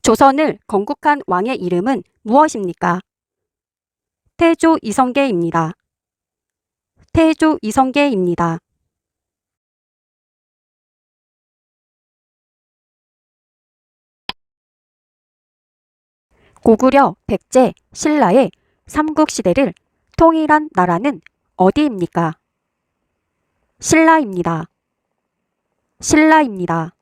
조선을 건국한 왕의 이름은 무엇입니까? 태조 이성계입니다. 태조 이성계입니다. 고구려, 백제, 신라의 삼국시대를 통일한 나라는 어디입니까? 신라입니다. 신라입니다.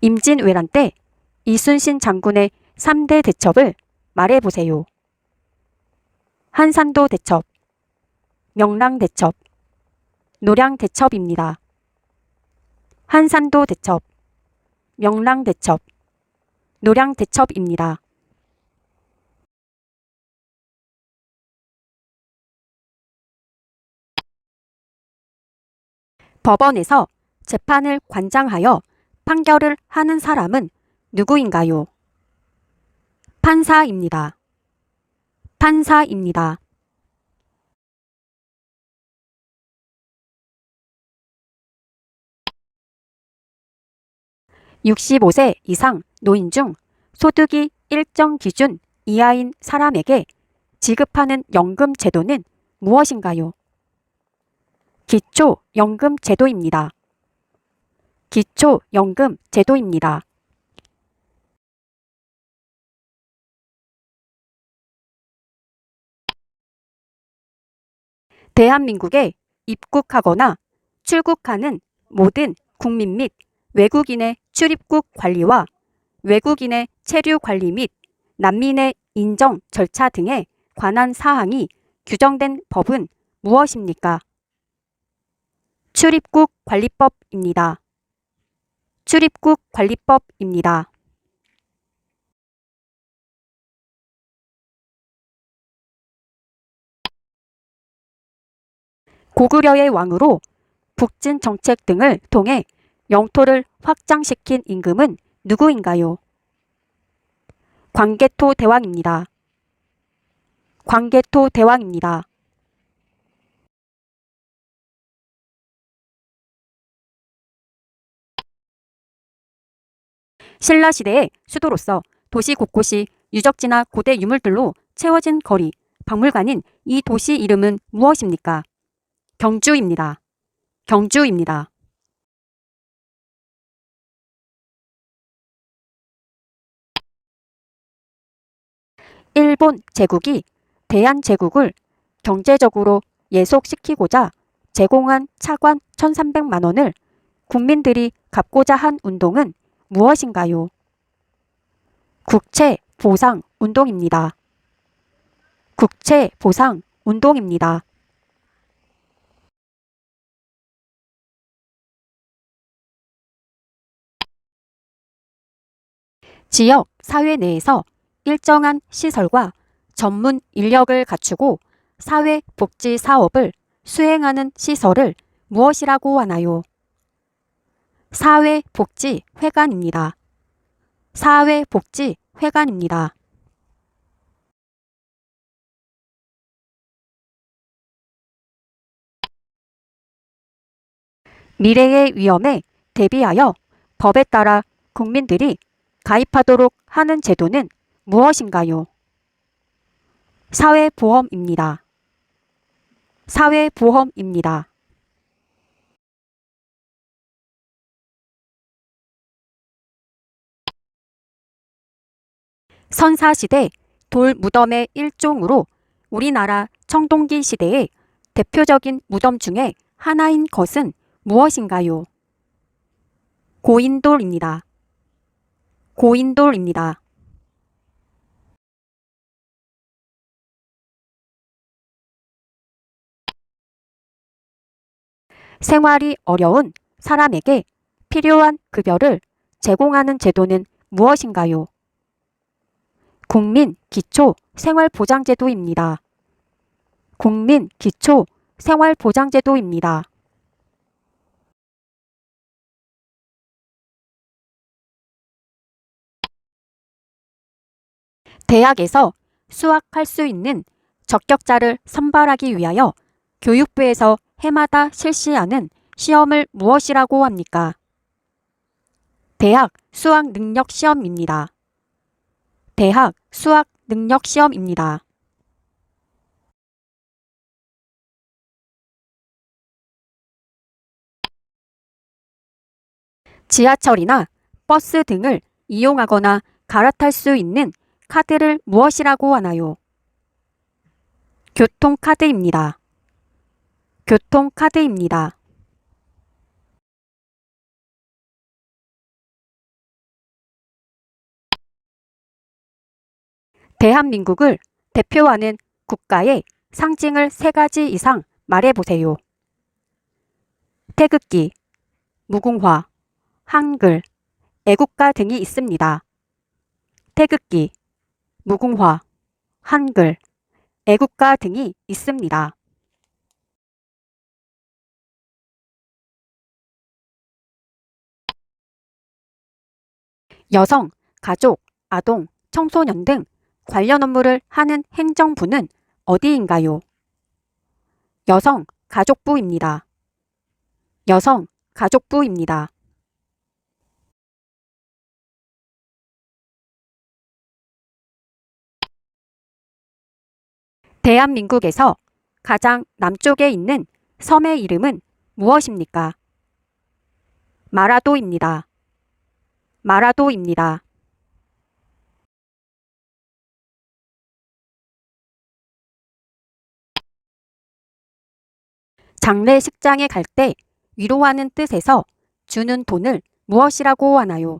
임진왜란 때 이순신 장군의 3대 대첩을 말해보세요. 한산도 대첩, 명랑 대첩, 노량 대첩입니다. 한산도 대첩, 명랑 대첩, 노량 대첩입니다. 법원에서 재판을 관장하여 판결을 하는 사람은 누구인가요? 판사입니다. 판사입니다. (65세) 이상 노인 중 소득이 일정 기준 이하인 사람에게 지급하는 연금 제도는 무엇인가요? 기초연금 제도입니다. 기초연금 제도입니다. 대한민국에 입국하거나 출국하는 모든 국민 및 외국인의 출입국 관리와 외국인의 체류 관리 및 난민의 인정 절차 등에 관한 사항이 규정된 법은 무엇입니까? 출입국 관리법입니다. 출입국 관리법입니다. 고구려의 왕으로 북진 정책 등을 통해 영토를 확장시킨 임금은 누구인가요? 광개토 대왕입니다. 광개토 대왕입니다. 신라시대의 수도로서 도시 곳곳이 유적지나 고대 유물들로 채워진 거리, 박물관인 이 도시 이름은 무엇입니까? 경주입니다. 경주입니다. 일본 제국이 대한제국을 경제적으로 예속시키고자 제공한 차관 1,300만 원을 국민들이 갚고자 한 운동은 무엇인가요? 국채보상운동입니다. 국채보상운동입니다. 지역 사회 내에서 일정한 시설과 전문 인력을 갖추고 사회복지 사업을 수행하는 시설을 무엇이라고 하나요? 사회복지회관입니다. 사회복지회관입니다. 미래의 위험에 대비하여 법에 따라 국민들이 가입하도록 하는 제도는 무엇인가요? 사회보험입니다. 사회보험입니다. 선사시대 돌무덤의 일종으로 우리나라 청동기 시대의 대표적인 무덤 중에 하나인 것은 무엇인가요? 고인돌입니다. 고인돌입니다. 생활이 어려운 사람에게 필요한 급여를 제공하는 제도는 무엇인가요? 국민기초생활보장제도입니다. 국민기초생활보장제도입니다. 대학에서 수학할 수 있는 적격자를 선발하기 위하여 교육부에서 해마다 실시하는 시험을 무엇이라고 합니까? 대학 수학 능력 시험입니다. 대학 수학 능력 시험입니다. 지하철이나 버스 등을 이용하거나 갈아탈 수 있는 카드를 무엇이라고 하나요? 교통카드입니다. 교통카드입니다. 대한민국을 대표하는 국가의 상징을 세 가지 이상 말해보세요. 태극기, 무궁화, 한글, 애국가 등이 있습니다. 태극기, 무궁화, 한글, 애국가 등이 있습니다. 여성, 가족, 아동, 청소년 등 관련 업무를 하는 행정부는 어디인가요? 여성, 가족부입니다. 여성, 가족부입니다. 대한민국에서 가장 남쪽에 있는 섬의 이름은 무엇입니까? 마라도입니다. 마라도입니다. 장례식장에 갈 때 위로하는 뜻에서 주는 돈을 무엇이라고 하나요?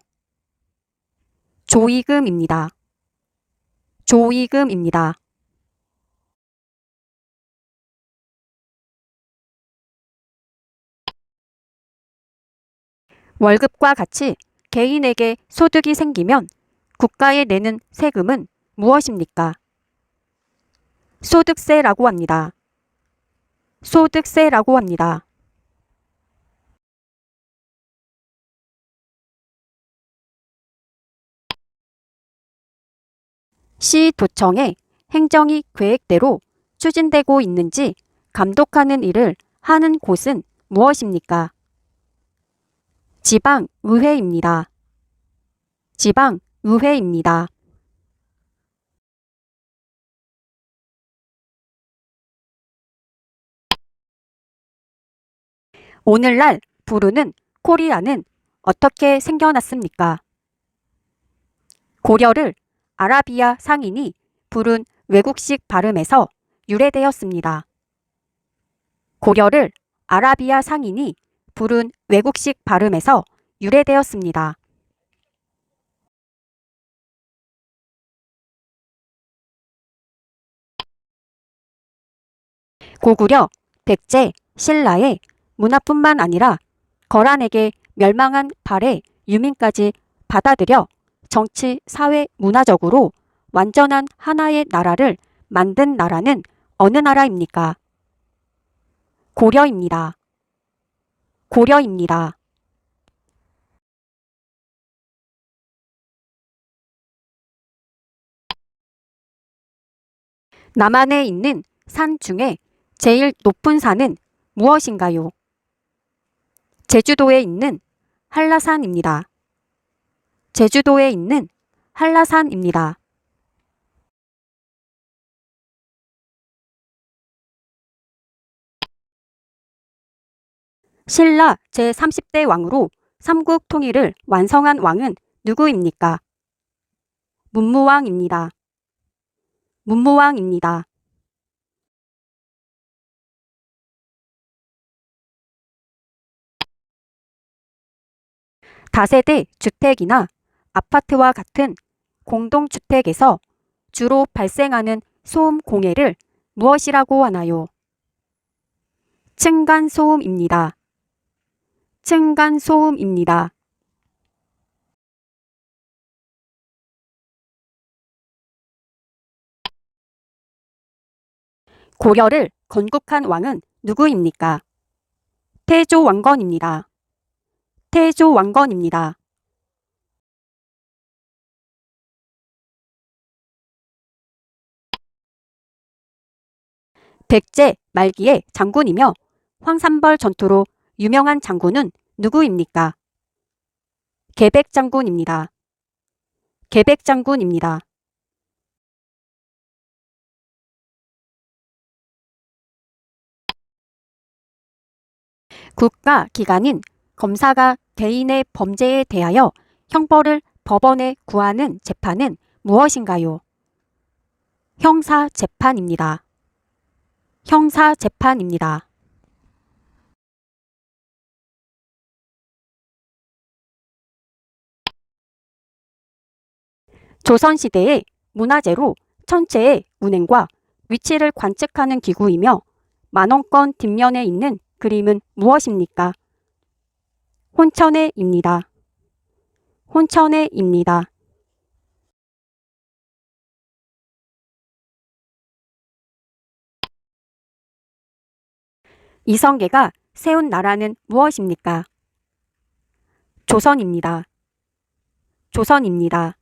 조의금입니다. 조의금입니다. 월급과 같이 개인에게 소득이 생기면 국가에 내는 세금은 무엇입니까? 소득세라고 합니다. 소득세라고 합니다. 시도청의 행정이 계획대로 추진되고 있는지 감독하는 일을 하는 곳은 무엇입니까? 지방의회입니다. 지방의회입니다. 오늘날 부르는 코리아는 어떻게 생겨났습니까? 고려를 아라비아 상인이 부른 외국식 발음에서 유래되었습니다. 고려를 아라비아 상인이 부른 외국식 발음에서 유래되었습니다. 고구려, 백제, 신라의 문화뿐만 아니라 거란에게 멸망한 발해 유민까지 받아들여 정치, 사회, 문화적으로 완전한 하나의 나라를 만든 나라는 어느 나라입니까? 고려입니다. 고려입니다. 남한에 있는 산 중에 제일 높은 산은 무엇인가요? 제주도에 있는 한라산입니다. 제주도에 있는 한라산입니다. 신라 제30대 왕으로 삼국 통일을 완성한 왕은 누구입니까? 문무왕입니다. 문무왕입니다. 다세대 주택이나 아파트와 같은 공동주택에서 주로 발생하는 소음 공해를 무엇이라고 하나요? 층간소음입니다. 층간소음입니다. 고려를 건국한 왕은 누구입니까? 태조왕건입니다. 태조왕건입니다. 백제 말기의 장군이며 황산벌 전투로 유명한 장군은 누구입니까? 계백장군입니다. 계백장군입니다. 국가 기관인 검사가 개인의 범죄에 대하여 형벌을 법원에 구하는 재판은 무엇인가요? 형사재판입니다. 형사재판입니다. 조선시대의 문화재로 천체의 운행과 위치를 관측하는 기구이며 만원권 뒷면에 있는 그림은 무엇입니까? 혼천해입니다. 혼천해입니다. 이성계가 세운 나라는 무엇입니까? 조선입니다. 조선입니다.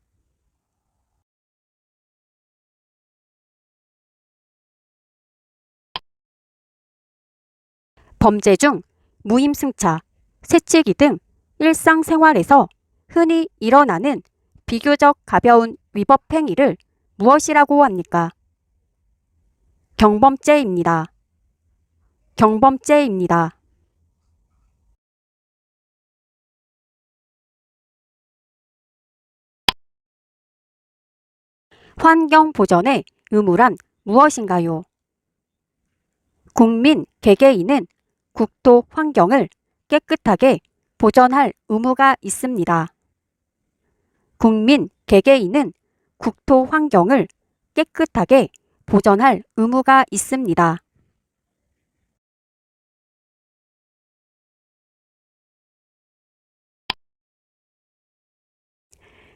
범죄 중 무임승차, 새치기 등 일상생활에서 흔히 일어나는 비교적 가벼운 위법 행위를 무엇이라고 합니까? 경범죄입니다. 경범죄입니다. 환경 보전의 의무란 무엇인가요? 국민 개개인은 국토 환경을 깨끗하게 보전할 의무가 있습니다. 국민 개개인은 국토 환경을 깨끗하게 보전할 의무가 있습니다.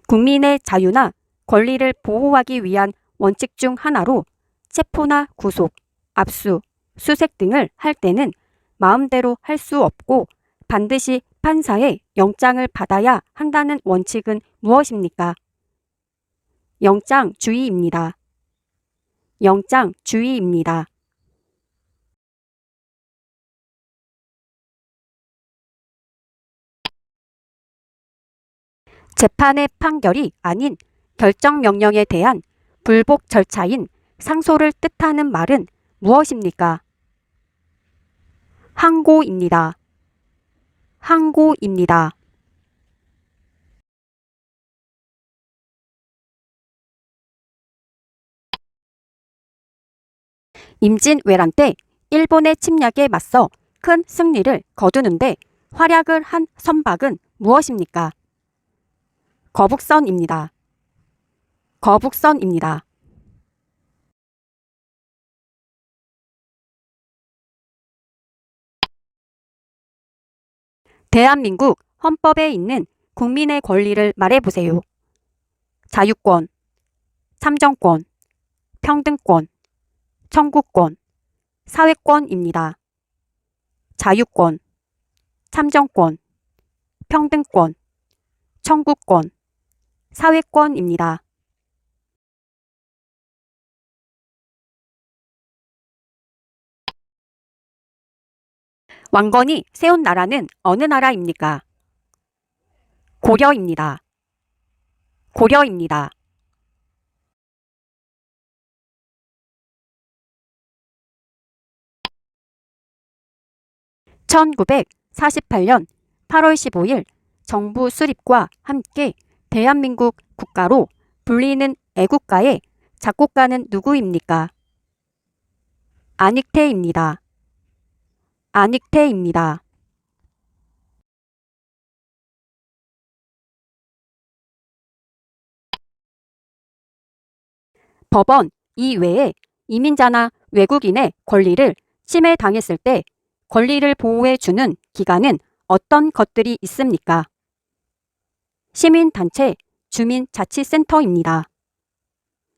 국민의 자유나 권리를 보호하기 위한 원칙 중 하나로 체포나 구속, 압수, 수색 등을 할 때는 마음대로 할 수 없고 반드시 판사의 영장을 받아야 한다는 원칙은 무엇입니까? 영장주의입니다. 영장주의입니다. 재판의 판결이 아닌 결정명령에 대한 불복 절차인 상소를 뜻하는 말은 무엇입니까? 항고입니다. 항고입니다. 임진왜란 때 일본의 침략에 맞서 큰 승리를 거두는데 활약을 한 선박은 무엇입니까? 거북선입니다. 거북선입니다. 대한민국 헌법에 있는 국민의 권리를 말해보세요. 자유권, 참정권, 평등권, 청구권, 사회권입니다. 자유권, 참정권, 평등권, 청구권, 사회권입니다. 왕건이 세운 나라는 어느 나라입니까? 고려입니다. 고려입니다. 1948년 8월 15일 정부 수립과 함께 대한민국 국가로 불리는 애국가의 작곡가는 누구입니까? 안익태입니다. 안익태입니다. 법원 이외에 이민자나 외국인의 권리를 침해당했을 때 권리를 보호해주는 기관은 어떤 것들이 있습니까? 시민단체 주민자치센터입니다.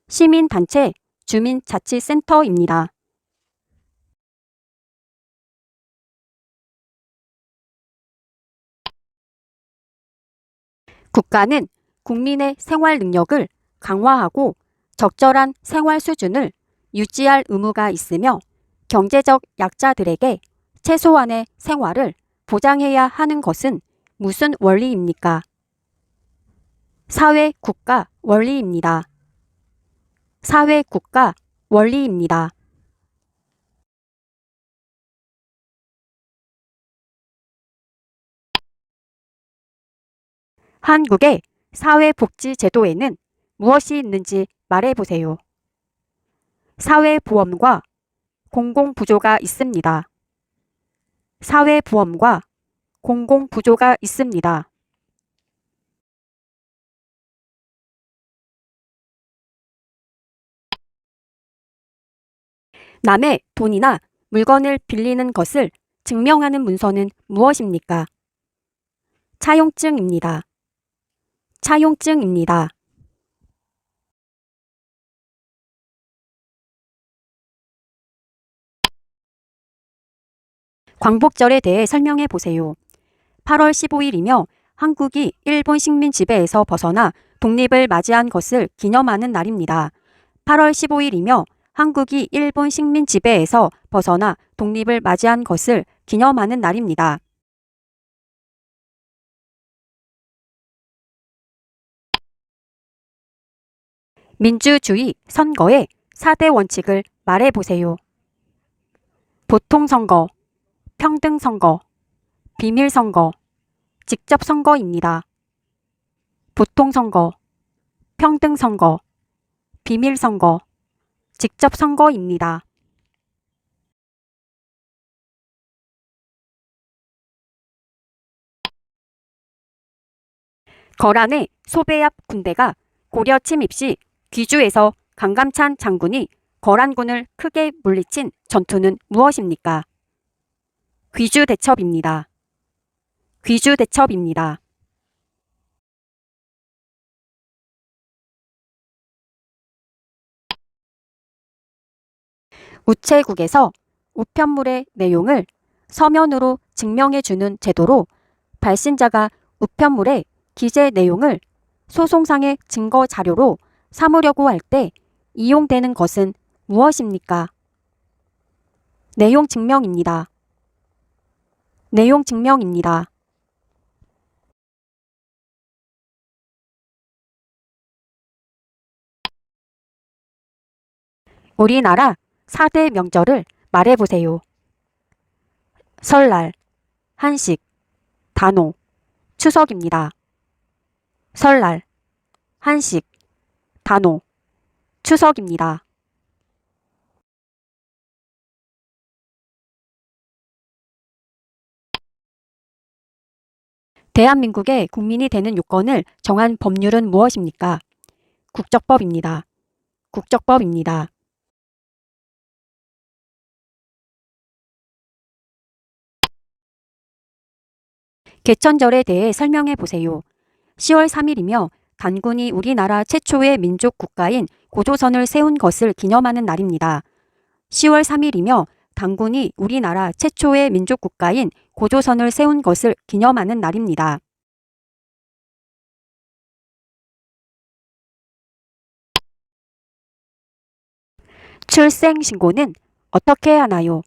시민단체 주민자치센터입니다. 국가는 국민의 생활 능력을 강화하고 적절한 생활 수준을 유지할 의무가 있으며 경제적 약자들에게 최소한의 생활을 보장해야 하는 것은 무슨 원리입니까? 사회 국가 원리입니다. 사회 국가 원리입니다. 한국의 사회복지제도에는 무엇이 있는지 말해보세요. 사회보험과 공공부조가 있습니다. 사회보험과 공공부조가 있습니다. 남의 돈이나 물건을 빌리는 것을 증명하는 문서는 무엇입니까? 차용증입니다. 차용증입니다. 광복절에 대해 설명해 보세요. 8월 15일이며 한국이 일본 식민 지배에서 벗어나 독립을 맞이한 것을 기념하는 날입니다. 8월 15일이며 한국이 일본 식민 지배에서 벗어나 독립을 맞이한 것을 기념하는 날입니다. 민주주의 선거의 4대 원칙을 말해보세요. 보통선거, 평등선거, 비밀선거, 직접선거입니다. 보통선거, 평등선거, 비밀선거, 직접선거입니다. 거란의 소배압 군대가 고려 침입 시 귀주에서 강감찬 장군이 거란군을 크게 물리친 전투는 무엇입니까? 귀주대첩입니다. 귀주대첩입니다. 우체국에서 우편물의 내용을 서면으로 증명해주는 제도로 발신자가 우편물의 기재 내용을 소송상의 증거 자료로 삼으려고 할 때 이용되는 것은 무엇입니까? 내용 증명입니다. 내용 증명입니다. 우리나라 4대 명절을 말해보세요. 설날, 한식, 단오, 추석입니다. 설날, 한식, 단오, 추석입니다. 대한민국의 국민이 되는 요건을 정한 법률은 무엇입니까? 국적법입니다. 국적법입니다. 개천절에 대해 설명해 보세요. 10월 3일이며 단군이 우리나라 최초의 민족 국가인 고조선을 세운 것을 기념하는 날입니다. 10월 3일이며 단군이 우리나라 최초의 민족 국가인 고조선을 세운 것을 기념하는 날입니다. 출생신고는 어떻게 하나요?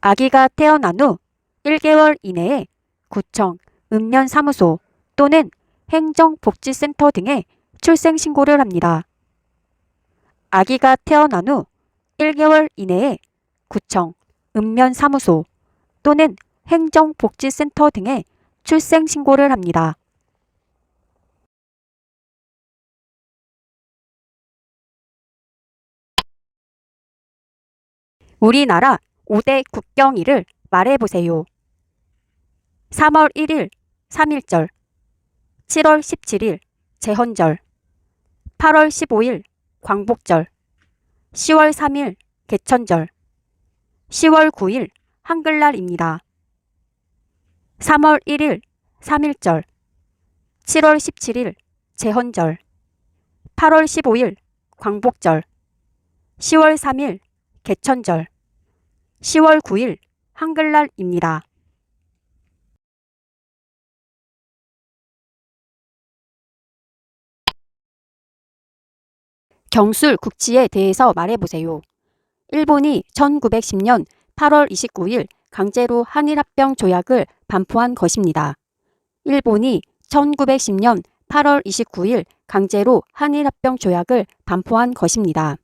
아기가 태어난 후 1개월 이내에 구청, 읍면사무소 또는 행정복지센터 등에 출생신고를 합니다. 아기가 태어난 후 1개월 이내에 구청, 읍면사무소 또는 행정복지센터 등에 출생신고를 합니다. 우리나라 5대 국경일을 말해보세요. 3월 1일 3.1절, 7월 17일 제헌절, 8월 15일 광복절, 10월 3일 개천절, 10월 9일 한글날입니다. 3월 1일 3.1절, 7월 17일 제헌절, 8월 15일 광복절, 10월 3일 개천절, 10월 9일 한글날입니다. 경술 국치에 대해서 말해보세요. 일본이 1910년 8월 29일 강제로 한일합병 조약을 반포한 것입니다. 일본이 1910년 8월 29일 강제로 한일합병 조약을 반포한 것입니다.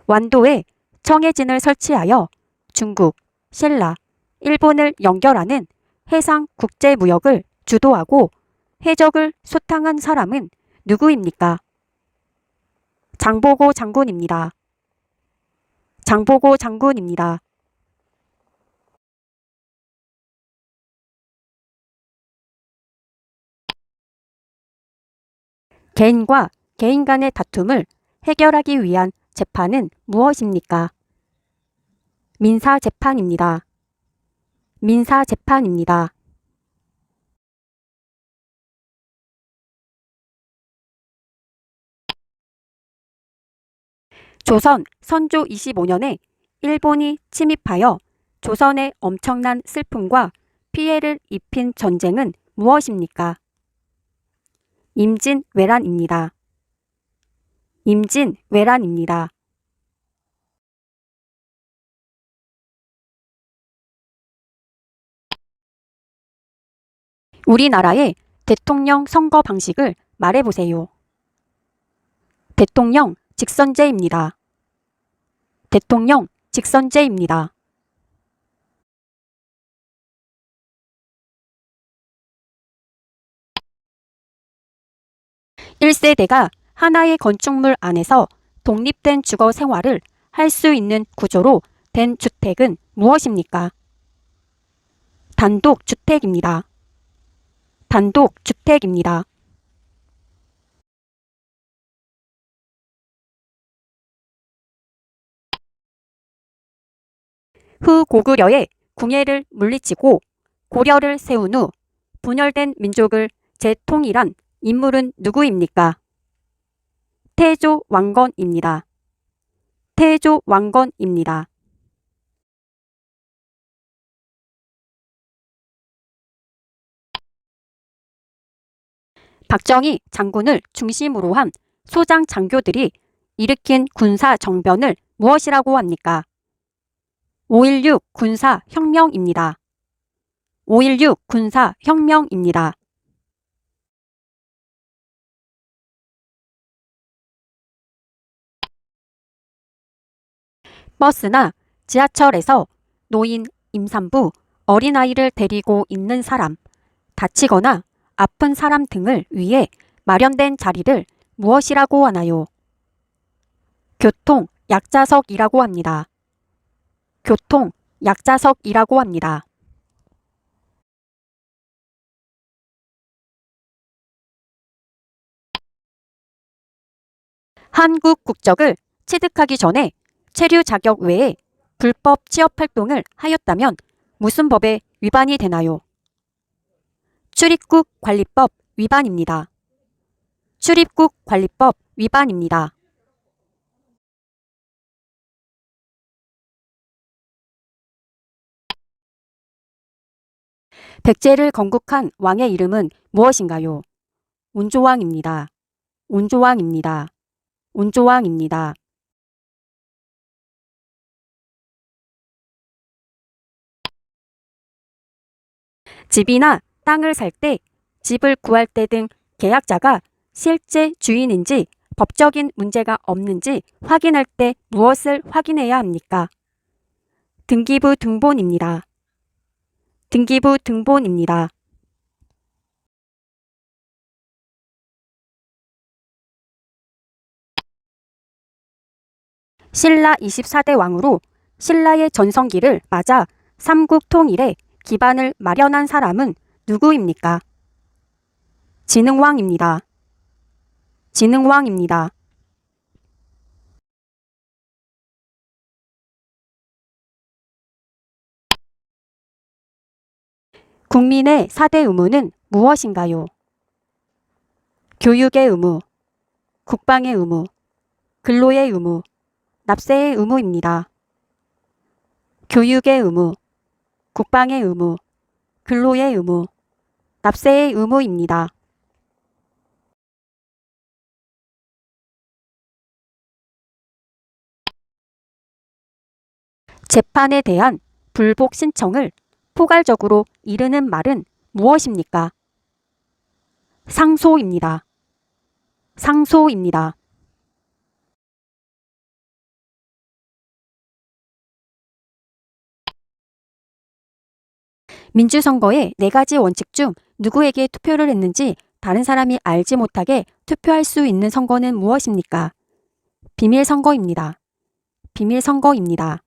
완도에 청해진을 설치하여 중국, 신라, 일본을 연결하는 해상 국제무역을 주도하고 해적을 소탕한 사람은 누구입니까? 장보고 장군입니다. 장보고 장군입니다. 개인과 개인 간의 다툼을 해결하기 위한 재판은 무엇입니까? 민사재판입니다. 민사재판입니다. 조선 선조 25년에 일본이 침입하여 조선에 엄청난 슬픔과 피해를 입힌 전쟁은 무엇입니까? 임진왜란입니다. 임진왜란입니다. 우리나라의 대통령 선거 방식을 말해보세요. 대통령 직선제입니다. 대통령 직선제입니다. 1세대가 하나의 건축물 안에서 독립된 주거 생활을 할 수 있는 구조로 된 주택은 무엇입니까? 단독주택입니다. 단독주택입니다. 후고구려의 궁예를 물리치고 고려를 세운 후 분열된 민족을 재통일한 인물은 누구입니까? 태조 왕건입니다. 태조 왕건입니다. 박정희 장군을 중심으로 한 소장 장교들이 일으킨 군사 정변을 무엇이라고 합니까? 5.16 군사혁명입니다. 5.16 군사혁명입니다. 버스나 지하철에서 노인, 임산부, 어린아이를 데리고 있는 사람, 다치거나 아픈 사람 등을 위해 마련된 자리를 무엇이라고 하나요? 교통 약자석이라고 합니다. 교통 약자석이라고 합니다. 한국 국적을 취득하기 전에 체류 자격 외에 불법 취업 활동을 하였다면 무슨 법에 위반이 되나요? 출입국 관리법 위반입니다. 출입국 관리법 위반입니다. 백제를 건국한 왕의 이름은 무엇인가요? 운조왕입니다. 운조왕입니다. 운조왕입니다. 집이나 땅을 살 때, 집을 구할 때 등 계약자가 실제 주인인지 법적인 문제가 없는지 확인할 때 무엇을 확인해야 합니까? 등기부 등본입니다. 등기부 등본입니다. 신라 24대 왕으로 신라의 전성기를 맞아 삼국 통일의 기반을 마련한 사람은 누구입니까? 진흥왕입니다. 진흥왕입니다. 국민의 4대 의무는 무엇인가요? 교육의 의무, 국방의 의무, 근로의 의무, 납세의 의무입니다. 교육의 의무, 국방의 의무, 근로의 의무, 납세의 의무입니다. 재판에 대한 불복 신청을 포괄적으로 이르는 말은 무엇입니까? 상소입니다. 상소입니다. 민주선거의 4가지 원칙 중 누구에게 투표를 했는지 다른 사람이 알지 못하게 투표할 수 있는 선거는 무엇입니까? 비밀선거입니다. 비밀선거입니다.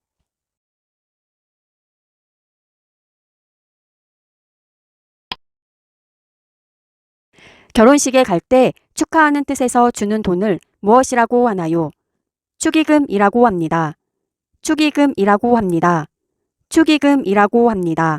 결혼식에 갈 때 축하하는 뜻에서 주는 돈을 무엇이라고 하나요? 축의금이라고 합니다. 축의금이라고 합니다. 축의금이라고 합니다.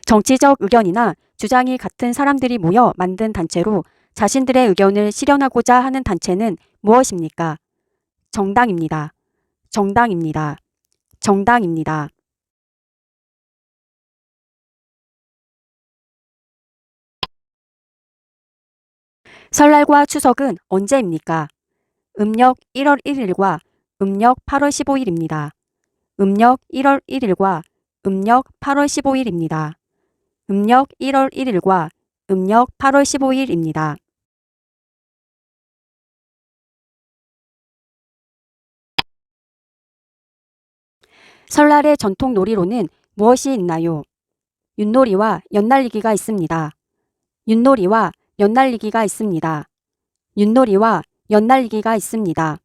정치적 의견이나 주장이 같은 사람들이 모여 만든 단체로 자신들의 의견을 실현하고자 하는 단체는 무엇입니까? 정당입니다. 정당입니다. 정당입니다. 설날과 추석은 언제입니까? 음력 1월 1일과 음력 8월 15일입니다. 음력 1월 1일과 음력 8월 15일입니다. 음력 1월 1일과 음력 8월 15일입니다. 설날의 전통 놀이로는 무엇이 있나요? 윷놀이와 연날리기가 있습니다. 윷놀이와 연날리기가 있습니다. 윷놀이와 연날리기가 있습니다.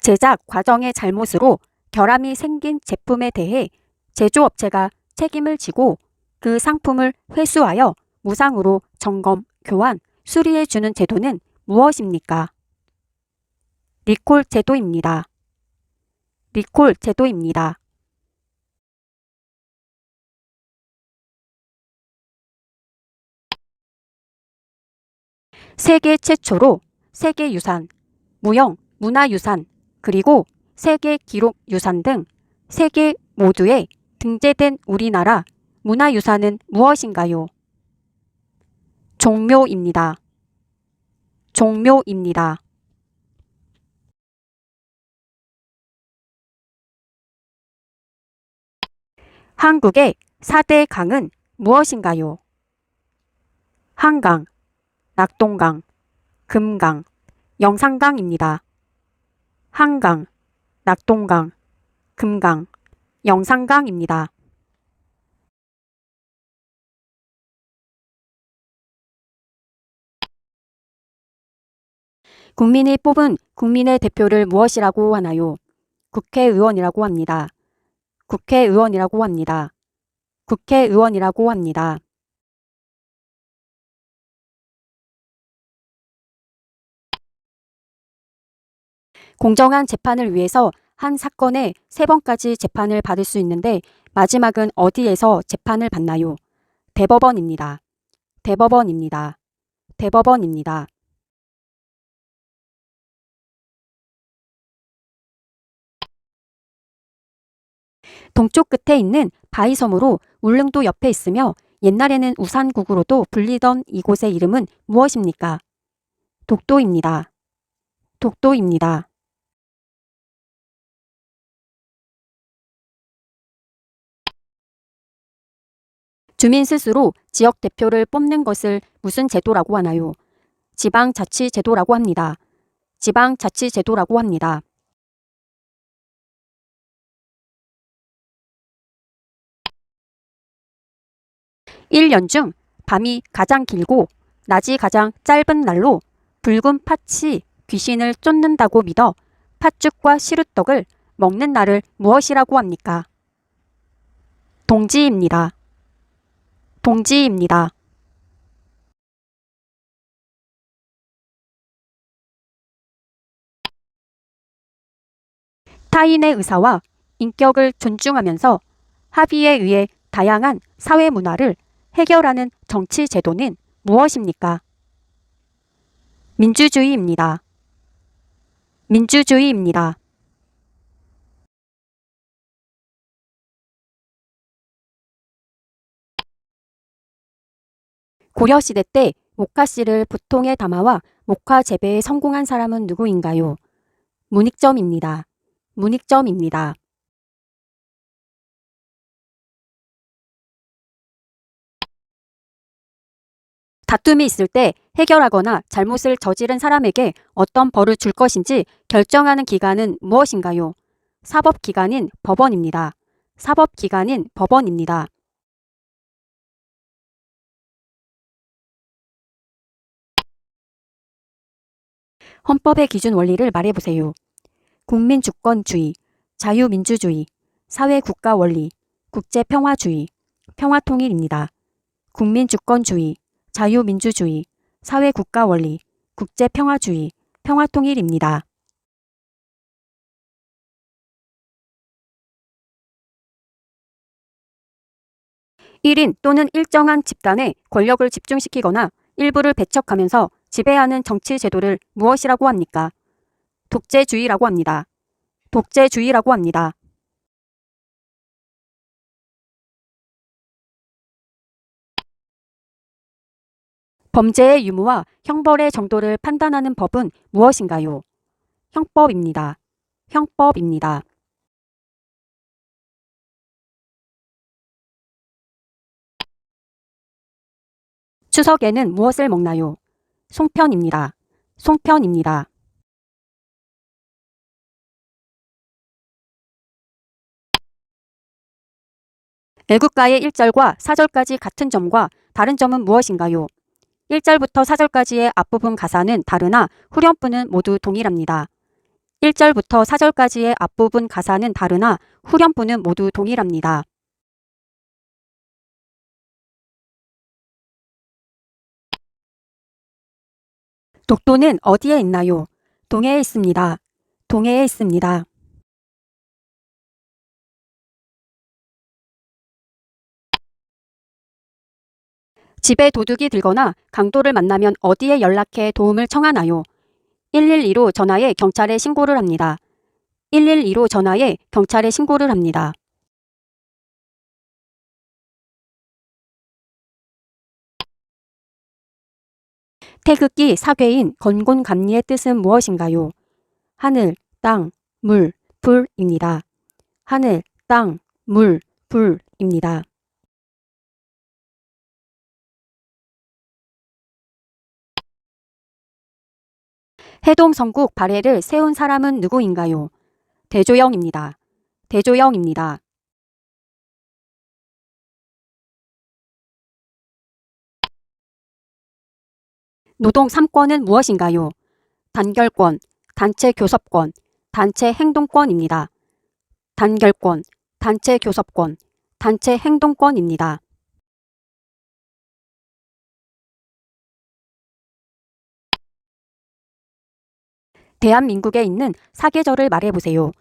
제작 과정의 잘못으로 결함이 생긴 제품에 대해 제조업체가 책임을 지고 그 상품을 회수하여 무상으로 점검, 교환, 수리해 주는 제도는 무엇입니까? 리콜 제도입니다. 리콜 제도입니다. 세계 최초로 세계유산, 무형, 문화유산, 그리고 세계기록유산 등 세 개 모두에 등재된 우리나라 문화유산은 무엇인가요? 종묘입니다. 종묘입니다. 한국의 4대 강은 무엇인가요? 한강, 낙동강, 금강, 영산강입니다. 한강, 낙동강, 금강, 영산강입니다. 국민이 뽑은 국민의 대표를 무엇이라고 하나요? 국회의원이라고 합니다. 국회의원이라고 합니다. 국회의원이라고 합니다. '공정한 재판을 위해서 한 사건에 3번까지 재판을 받을 수 있는데 마지막은 어디에서 재판을 받나요? 대법원입니다. 대법원입니다. 대법원입니다. 동쪽 끝에 있는 바위섬으로 울릉도 옆에 있으며 옛날에는 우산국으로도 불리던 이곳의 이름은 무엇입니까? 독도입니다. 독도입니다. 주민 스스로 지역 대표를 뽑는 것을 무슨 제도라고 하나요? 지방자치제도라고 합니다. 지방자치제도라고 합니다. 1년 중 밤이 가장 길고 낮이 가장 짧은 날로 붉은 팥이 귀신을 쫓는다고 믿어 팥죽과 시루떡을 먹는 날을 무엇이라고 합니까? 동지입니다. 동지입니다. 타인의 의사와 인격을 존중하면서 합의에 의해 다양한 사회 문화를 해결하는 정치 제도는 무엇입니까? 민주주의입니다. 민주주의입니다. 고려시대 때 목화씨를 부통에 담아와 목화 재배에 성공한 사람은 누구인가요? 문익점입니다. 문익점입니다. 다툼이 있을 때 해결하거나 잘못을 저지른 사람에게 어떤 벌을 줄 것인지 결정하는 기관은 무엇인가요? 사법기관인 법원입니다. 사법기관인 법원입니다. 헌법의 기준 원리를 말해보세요. 국민주권주의, 자유민주주의, 사회국가원리, 국제평화주의, 평화통일입니다. 국민주권주의, 자유민주주의, 사회국가원리, 국제평화주의, 평화통일입니다. 1인 또는 일정한 집단의 권력을 집중시키거나 일부를 배척하면서 지배하는 정치 제도를 무엇이라고 합니까? 독재주의라고 합니다. 독재주의라고 합니다. 범죄의 유무와 형벌의 정도를 판단하는 법은 무엇인가요? 형법입니다. 형법입니다. 추석에는 무엇을 먹나요? 송편입니다. 송편입니다. 애국가의 1절과 4절까지 같은 점과 다른 점은 무엇인가요? 1절부터 4절까지의 앞부분 가사는 다르나 후렴부는 모두 동일합니다. 1절부터 4절까지의 앞부분 가사는 다르나 후렴부는 모두 동일합니다. 독도는 어디에 있나요? 동해에 있습니다. 동해에 있습니다. 집에 도둑이 들거나 강도를 만나면 어디에 연락해 도움을 청하나요? 112로 전화해 경찰에 신고를 합니다. 112로 전화해 경찰에 신고를 합니다. 태극기 사괴인 건곤감리의 뜻은 무엇인가요? 하늘, 땅, 물, 불입니다. 하늘, 땅, 물, 불입니다. 해동성국 발해를 세운 사람은 누구인가요? 대조영입니다. 대조영입니다. 노동 3권은 무엇인가요? 단결권, 단체 교섭권, 단체 행동권입니다. 단결권, 단체 교섭권, 단체 행동권입니다. 대한민국에 있는 사계절을 말해보세요.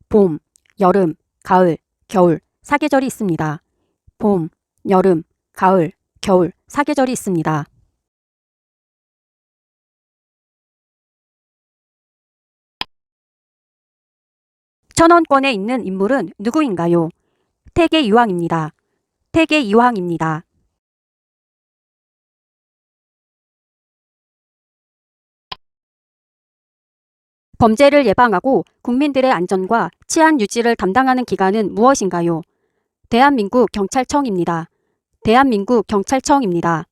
봄, 여름, 가을, 겨울, 사계절이 있습니다. 봄, 여름, 가을, 겨울, 사계절이 있습니다. 천원권에 있는 인물은 누구인가요? 태계이황입니다. 태계이황입니다. 범죄를 예방하고 국민들의 안전과 치안 유지를 담당하는 기관은 무엇인가요? 대한민국 경찰청입니다. 대한민국 경찰청입니다.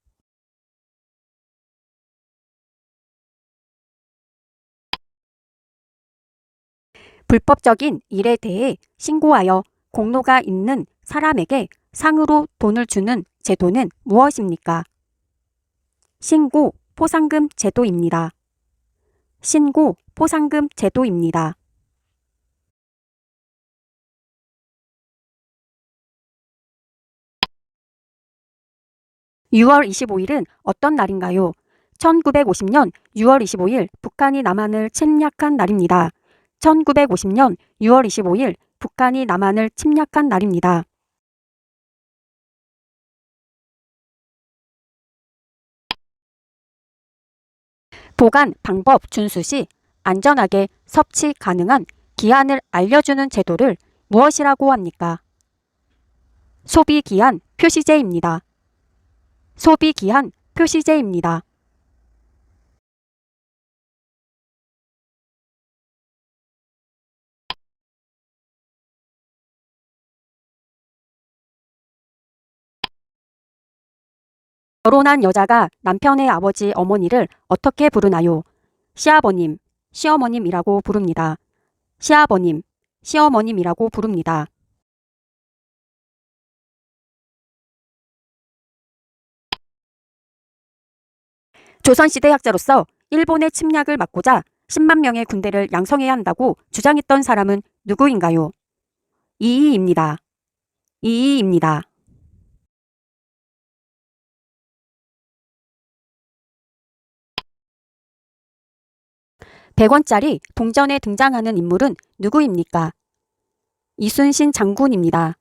불법적인 일에 대해 신고하여 공로가 있는 사람에게 상으로 돈을 주는 제도는 무엇입니까? 신고 포상금 제도입니다. 신고 포상금 제도입니다. 6월 25일은 어떤 날인가요? 1950년 6월 25일 북한이 남한을 침략한 날입니다. 1950년 6월 25일 북한이 남한을 침략한 날입니다. 보관 방법 준수 시 안전하게 섭취 가능한 기한을 알려주는 제도를 무엇이라고 합니까? 소비기한 표시제입니다. 소비기한 표시제입니다. 결혼한 여자가 남편의 아버지 어머니를 어떻게 부르나요? 시아버님, 시어머님이라고 부릅니다. 시아버님, 시어머님이라고 부릅니다. 조선시대 학자로서 일본의 침략을 막고자 10만 명의 군대를 양성해야 한다고 주장했던 사람은 누구인가요? 이이입니다. 이이입니다. 100원짜리 동전에 등장하는 인물은 누구입니까? 이순신 장군입니다.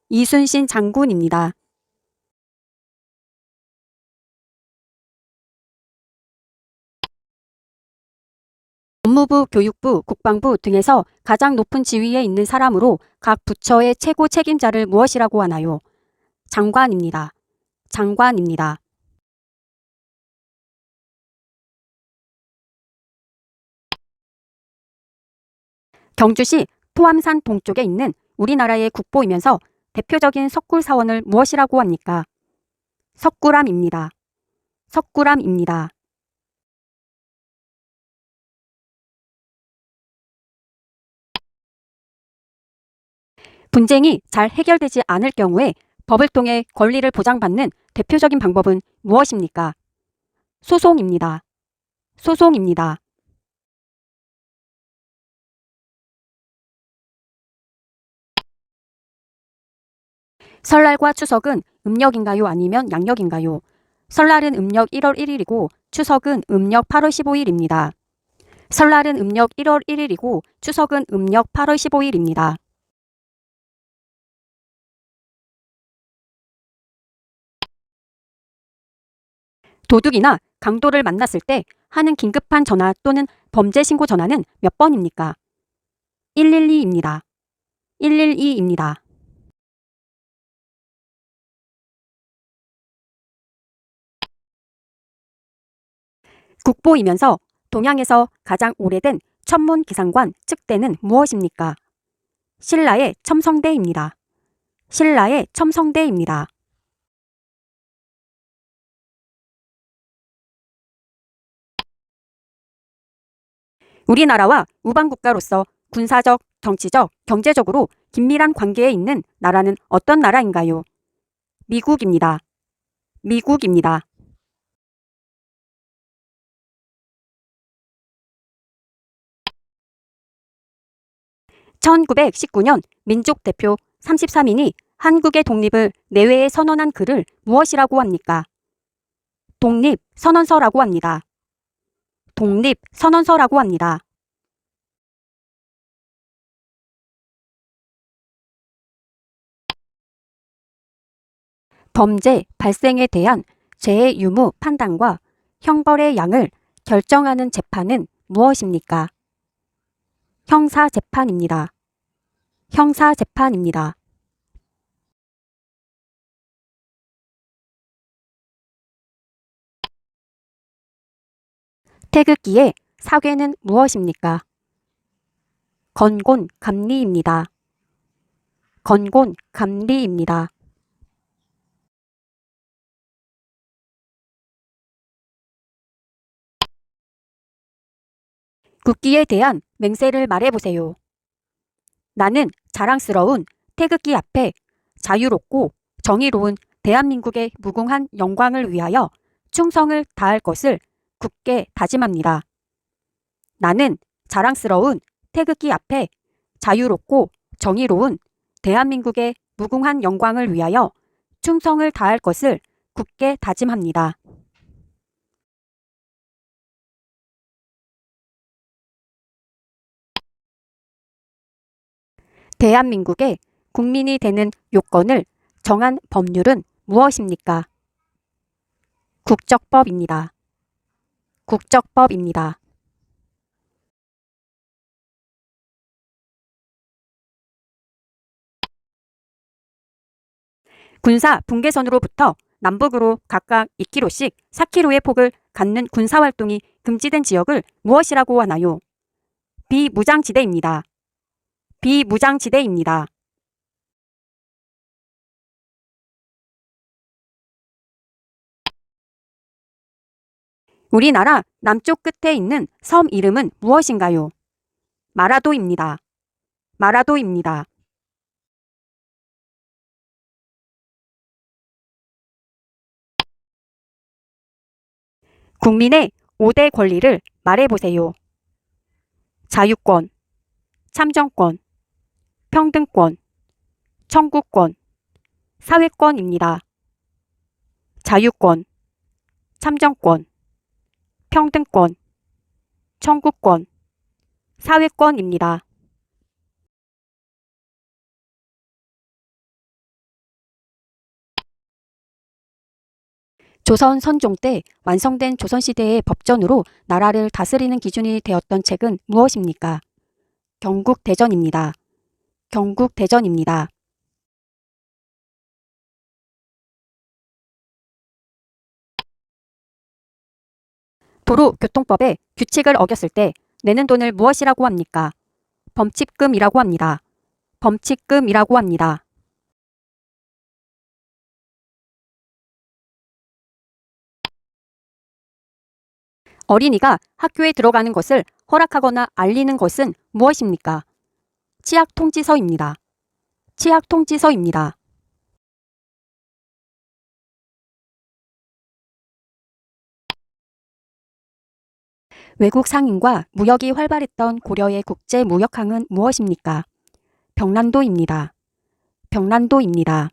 이순신 장군입니다. 법무부, 교육부, 국방부 등에서 가장 높은 지위에 있는 사람으로 각 부처의 최고 책임자를 무엇이라고 하나요? 장관입니다. 장관입니다. 경주시 포암산 동쪽에 있는 우리나라의 국보이면서 대표적인 석굴 사원을 무엇이라고 합니까? 석굴암입니다. 석굴암입니다. 분쟁이 잘 해결되지 않을 경우에 법을 통해 권리를 보장받는 대표적인 방법은 무엇입니까? 소송입니다. 소송입니다. 설날과 추석은 음력인가요? 아니면 양력인가요? 설날은 음력 1월 1일이고 추석은 음력 8월 15일입니다. 설날은 음력 1월 1일이고 추석은 음력 8월 15일입니다. 도둑이나 강도를 만났을 때 하는 긴급한 전화 또는 범죄 신고 전화는 몇 번입니까? 112입니다. 112입니다. 국보이면서 동양에서 가장 오래된 천문 기상관 측대는 무엇입니까? 신라의 첨성대입니다. 신라의 첨성대입니다. 우리나라와 우방국가로서 군사적, 정치적, 경제적으로 긴밀한 관계에 있는 나라는 어떤 나라인가요? 미국입니다. 미국입니다. 1919년 민족 대표 33인이 한국의 독립을 내외에 선언한 글을 무엇이라고 합니까? 독립선언서라고 합니다. 독립선언서라고 합니다. 범죄 발생에 대한 죄의 유무 판단과 형벌의 양을 결정하는 재판은 무엇입니까? 형사재판입니다. 형사재판입니다. 태극기의 사괴는 무엇입니까? 건곤감리입니다. 건곤감리입니다. 국기에 대한 맹세를 말해보세요. 나는 자랑스러운 태극기 앞에 자유롭고 정의로운 대한민국의 무궁한 영광을 위하여 충성을 다할 것을 굳게 다짐합니다. 나는 자랑스러운 태극기 앞에 자유롭고 정의로운 대한민국의 무궁한 영광을 위하여 충성을 다할 것을 굳게 다짐합니다. 대한민국의 국민이 되는 요건을 정한 법률은 무엇입니까? 국적법입니다. 국적법입니다. 군사 분계선으로부터 남북으로 각각 2km씩 4km의 폭을 갖는 군사활동이 금지된 지역을 무엇이라고 하나요? 비무장지대입니다. 비무장지대입니다. 우리나라 남쪽 끝에 있는 섬 이름은 무엇인가요? 마라도입니다. 마라도입니다. 국민의 5대 권리를 말해보세요. 자유권, 참정권, 평등권, 청구권, 사회권입니다. 자유권, 참정권, 평등권, 청구권, 사회권입니다. 조선 선종 때 완성된 조선시대의 법전으로 나라를 다스리는 기준이 되었던 책은 무엇입니까? 경국대전입니다. 경국대전입니다. 도로교통법의 규칙을 어겼을 때 내는 돈을 무엇이라고 합니까? 범칙금이라고 합니다. 범칙금이라고 합니다. 어린이가 학교에 들어가는 것을 허락하거나 알리는 것은 무엇입니까? 치약통지서입니다. 치약통지서입니다. 외국 상인과 무역이 활발했던 고려의 국제무역항은 무엇입니까? 병란도입니다. 병란도입니다.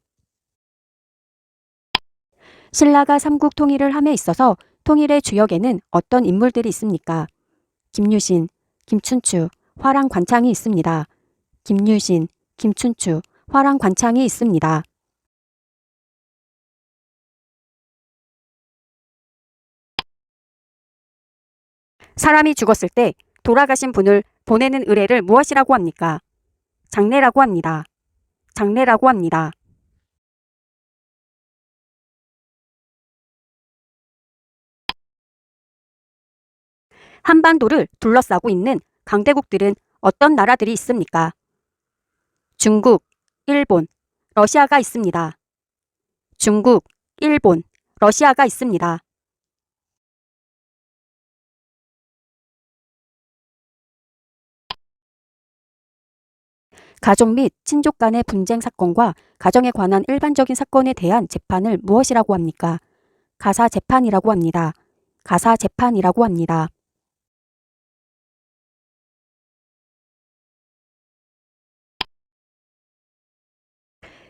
신라가 삼국 통일을 함에 있어서 통일의 주역에는 어떤 인물들이 있습니까? 김유신, 김춘추, 화랑관창이 있습니다. 김유신, 김춘추, 화랑관창이 있습니다. 사람이 죽었을 때 돌아가신 분을 보내는 의례를 무엇이라고 합니까? 장례라고 합니다. 장례라고 합니다. 한반도를 둘러싸고 있는 강대국들은 어떤 나라들이 있습니까? 중국, 일본, 러시아가 있습니다. 중국, 일본, 러시아가 있습니다. 가족 및 친족 간의 분쟁 사건과 가정에 관한 일반적인 사건에 대한 재판을 무엇이라고 합니까? 가사재판이라고 합니다. 가사재판이라고 합니다.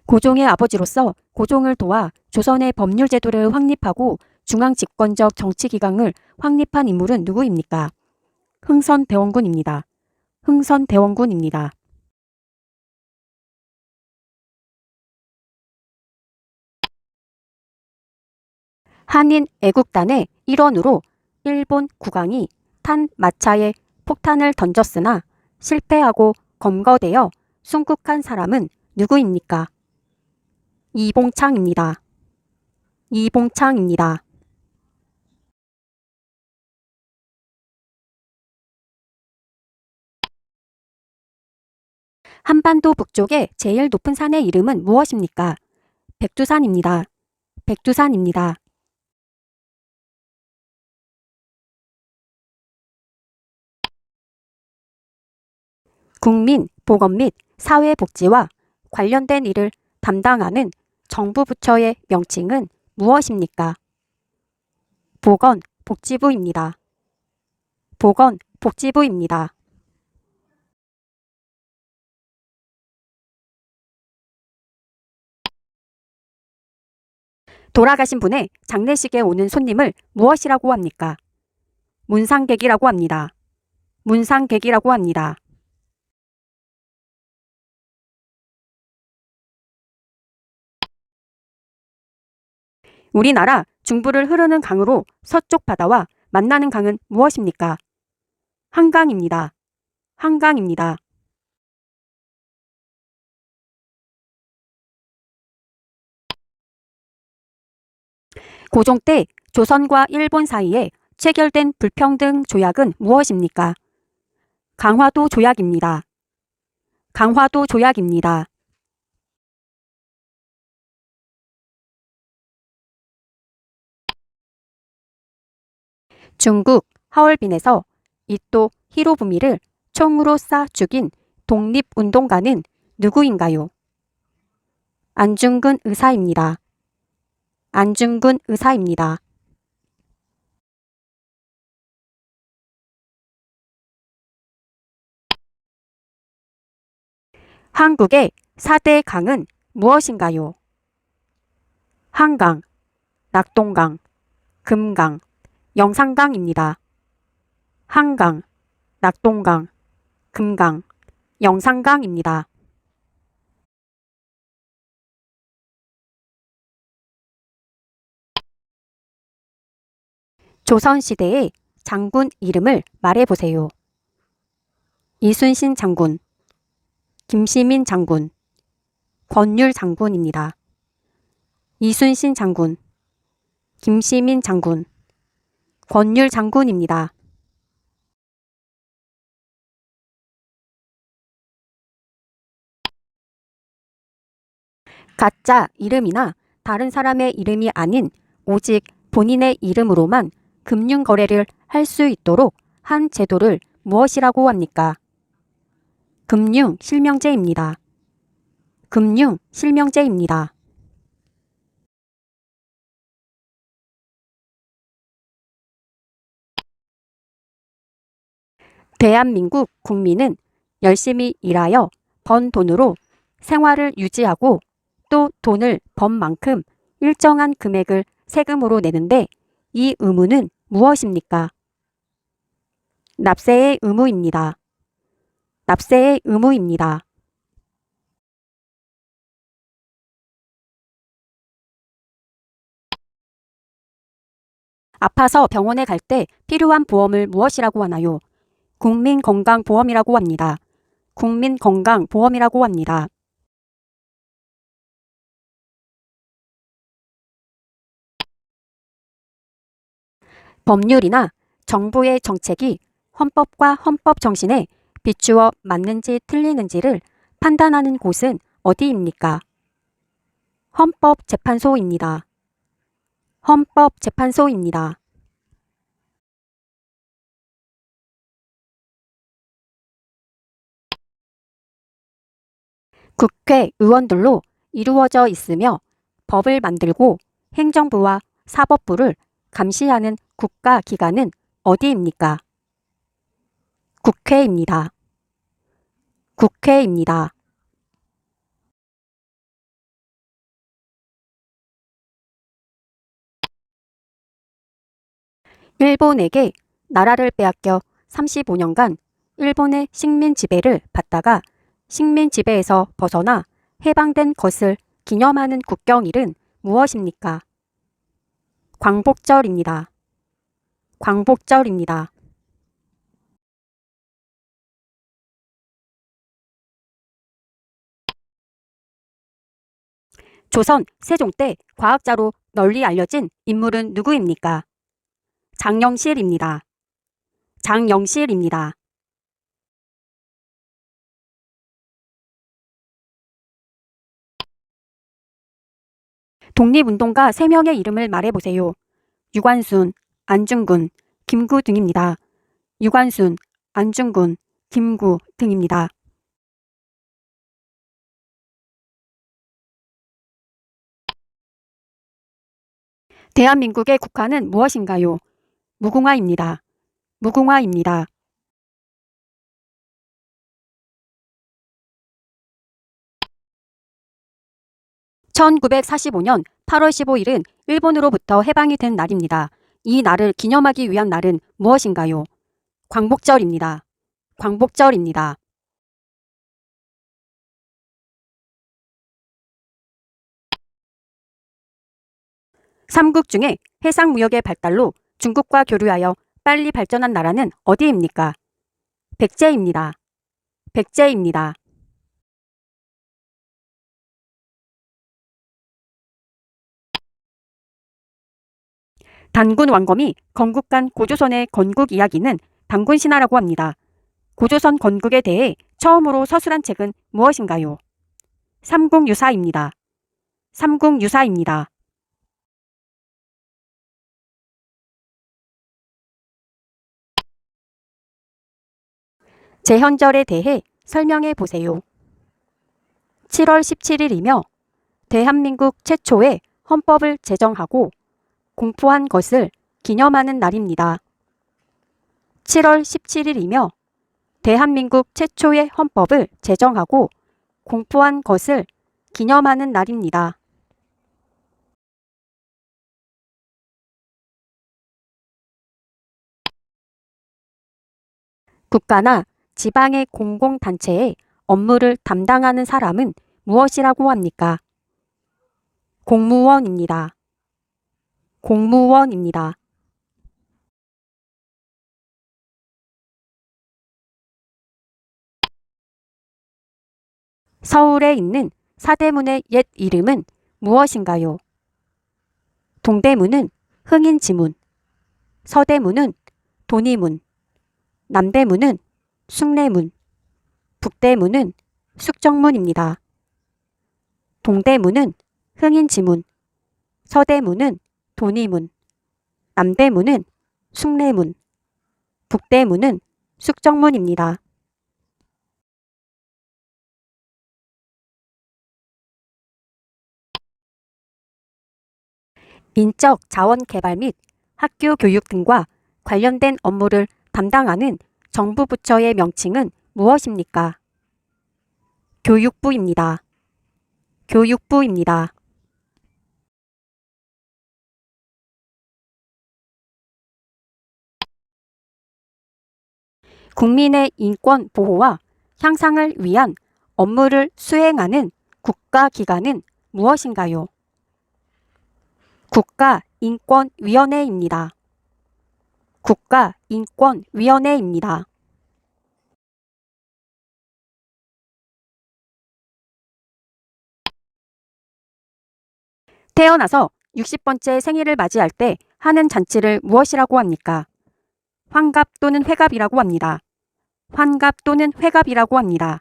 고종의 아버지로서 고종을 도와 조선의 법률 제도를 확립하고 중앙 집권적 정치 기강을 확립한 인물은 누구입니까? 흥선대원군입니다. 흥선대원군입니다. 한인 애국단의 일원으로 일본 국왕이 탄 마차에 폭탄을 던졌으나 실패하고 검거되어 순국한 사람은 누구입니까? 이봉창입니다. 이봉창입니다. 한반도 북쪽의 제일 높은 산의 이름은 무엇입니까? 백두산입니다. 백두산입니다. 국민, 보건 및 사회복지와 관련된 일을 담당하는 정부 부처의 명칭은 무엇입니까? 보건복지부입니다. 보건복지부입니다. 돌아가신 분의 장례식에 오는 손님을 무엇이라고 합니까? 문상객이라고 합니다. 문상객이라고 합니다. 우리나라 중부를 흐르는 강으로 서쪽 바다와 만나는 강은 무엇입니까? 한강입니다. 한강입니다. 고종 때 조선과 일본 사이에 체결된 불평등 조약은 무엇입니까? 강화도 조약입니다. 강화도 조약입니다. 중국 하얼빈에서 이토 히로부미를 총으로 쏴 죽인 독립운동가는 누구인가요? 안중근 의사입니다. 안중근 의사입니다. 한국의 4대 강은 무엇인가요? 한강, 낙동강, 금강, 영산강입니다. 한강, 낙동강, 금강, 영산강입니다. 조선시대의 장군 이름을 말해보세요. 이순신 장군, 김시민 장군, 권율 장군입니다. 이순신 장군, 김시민 장군, 권율 장군입니다. 가짜 이름이나 다른 사람의 이름이 아닌 오직 본인의 이름으로만 금융 거래를 할 수 있도록 한 제도를 무엇이라고 합니까? 금융 실명제입니다. 금융 실명제입니다. 대한민국 국민은 열심히 일하여 번 돈으로 생활을 유지하고 또 돈을 번 만큼 일정한 금액을 세금으로 내는데 이 의무는 무엇입니까? 납세의 의무입니다. 납세의 의무입니다. 아파서 병원에 갈 때 필요한 보험을 무엇이라고 하나요? 국민건강보험이라고 합니다. 국민건강보험이라고 합니다. 법률이나 정부의 정책이 헌법과 헌법 정신에 비추어 맞는지 틀리는지를 판단하는 곳은 어디입니까? 헌법재판소입니다. 헌법재판소입니다. 국회의원들로 이루어져 있으며 법을 만들고 행정부와 사법부를 감시하는 국가기관은 어디입니까? 국회입니다. 국회입니다. 일본에게 나라를 빼앗겨 35년간 일본의 식민 지배를 받다가 식민 지배에서 벗어나 해방된 것을 기념하는 국경일은 무엇입니까? 광복절입니다. 광복절입니다. 조선 세종 때 과학자로 널리 알려진 인물은 누구입니까? 장영실입니다. 장영실입니다. 독립운동가 3명의 이름을 말해보세요. 유관순, 안중근, 김구 등입니다. 유관순, 안중근, 김구 등입니다. 대한민국의 국화는 무엇인가요? 무궁화입니다. 무궁화입니다. 1945년 8월 15일은 일본으로부터 해방이 된 날입니다. 이 날을 기념하기 위한 날은 무엇인가요? 광복절입니다. 광복절입니다. 삼국 중에 해상무역의 발달로 중국과 교류하여 빨리 발전한 나라는 어디입니까? 백제입니다. 백제입니다. 단군 왕검이 건국한 고조선의 건국 이야기는 단군신화라고 합니다. 고조선 건국에 대해 처음으로 서술한 책은 무엇인가요? 삼국유사입니다. 삼국유사입니다. 제헌절에 대해 설명해 보세요. 7월 17일이며 대한민국 최초의 헌법을 제정하고 공포한 것을 기념하는 날입니다. 7월 17일이며 대한민국 최초의 헌법을 제정하고 공포한 것을 기념하는 날입니다. 국가나 지방의 공공단체의 업무를 담당하는 사람은 무엇이라고 합니까? 공무원입니다. 공무원입니다. 서울에 있는 사대문의 옛 이름은 무엇인가요? 동대문은 흥인지문, 서대문은 돈이문, 남대문은 숭례문, 북대문은 숙정문입니다. 동대문은 흥인지문, 서대문은 돈이문, 남대문은 숭례문, 북대문은 숙정문입니다. 인적 자원 개발 및 학교 교육 등과 관련된 업무를 담당하는 정부 부처의 명칭은 무엇입니까? 교육부입니다. 교육부입니다. 국민의 인권 보호와 향상을 위한 업무를 수행하는 국가기관은 무엇인가요? 국가인권위원회입니다. 국가인권위원회입니다. 태어나서 60번째 생일을 맞이할 때 하는 잔치를 무엇이라고 합니까? 환갑 또는 회갑이라고 합니다. 환갑 또는 회갑이라고 합니다.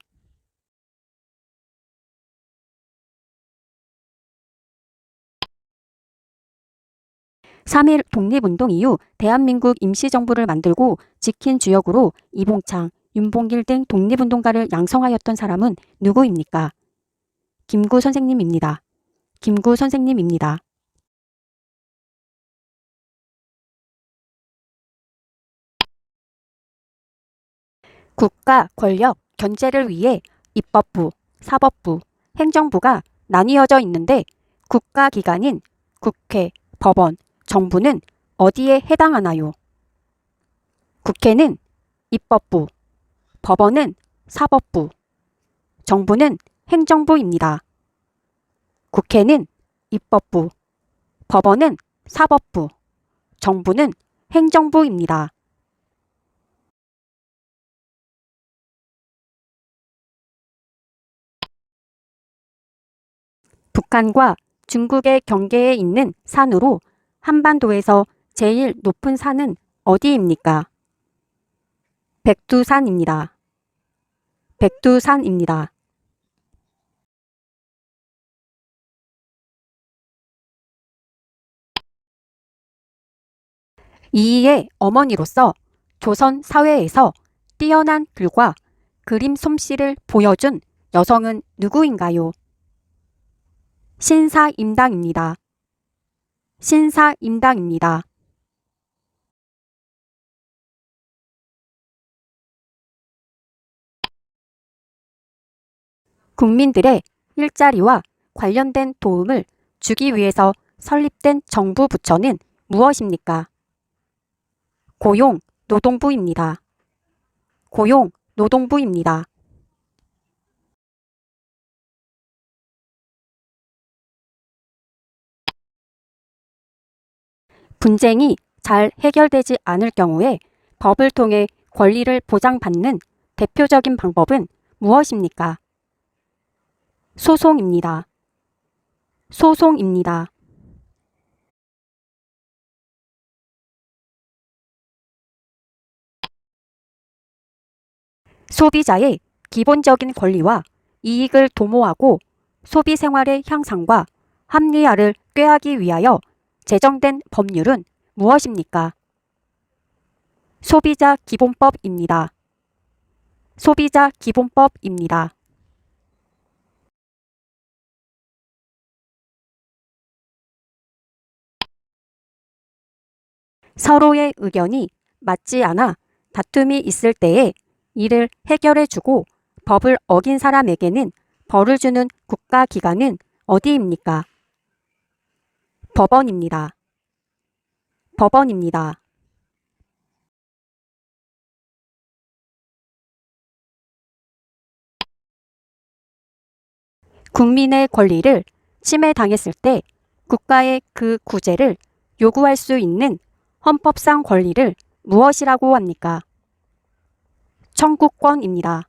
3.1 독립운동 이후 대한민국 임시정부를 만들고 지킨 주역으로 이봉창, 윤봉길 등 독립운동가를 양성하였던 사람은 누구입니까? 김구 선생님입니다. 김구 선생님입니다. 국가 권력 견제를 위해 입법부, 사법부, 행정부가 나뉘어져 있는데 국가기관인 국회, 법원, 정부는 어디에 해당하나요? 국회는 입법부, 법원은 사법부, 정부는 행정부입니다. 국회는 입법부, 법원은 사법부, 정부는 행정부입니다. 북한과 중국의 경계에 있는 산으로 한반도에서 제일 높은 산은 어디입니까? 백두산입니다. 백두산입니다. 이이의 어머니로서 조선 사회에서 뛰어난 글과 그림 솜씨를 보여준 여성은 누구인가요? 신사임당입니다. 신사임당입니다. 국민들의 일자리와 관련된 도움을 주기 위해서 설립된 정부 부처는 무엇입니까? 고용, 노동부입니다. 고용, 노동부입니다. 분쟁이 잘 해결되지 않을 경우에 법을 통해 권리를 보장받는 대표적인 방법은 무엇입니까? 소송입니다. 소송입니다. 소비자의 기본적인 권리와 이익을 도모하고 소비 생활의 향상과 합리화를 꾀하기 위하여 제정된 법률은 무엇입니까? 소비자 기본법입니다. 소비자 기본법입니다. 서로의 의견이 맞지 않아 다툼이 있을 때에 이를 해결해주고 법을 어긴 사람에게는 벌을 주는 국가기관은 어디입니까? 법원입니다. 법원입니다. 국민의 권리를 침해당했을 때 국가의 그 구제를 요구할 수 있는 헌법상 권리를 무엇이라고 합니까? 청구권입니다.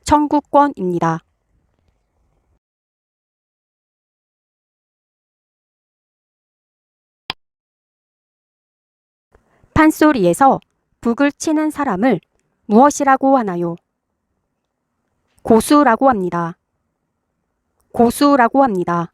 청구권입니다. 판소리에서 북을 치는 사람을 무엇이라고 하나요? 고수라고 합니다. 고수라고 합니다.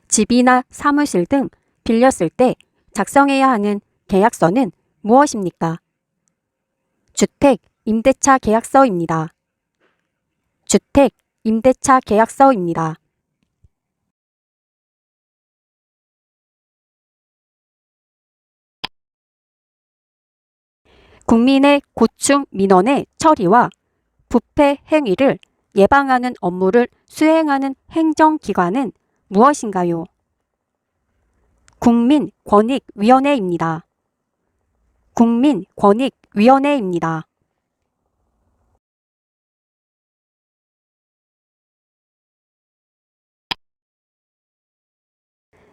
집이나 사무실 등 빌렸을 때 작성해야 하는 계약서는 무엇입니까? 주택 임대차 계약서입니다. 주택 임대차 계약서입니다. 국민의 고충 민원의 처리와 부패 행위를 예방하는 업무를 수행하는 행정기관은 무엇인가요? 국민권익위원회입니다. 국민권익위원회입니다.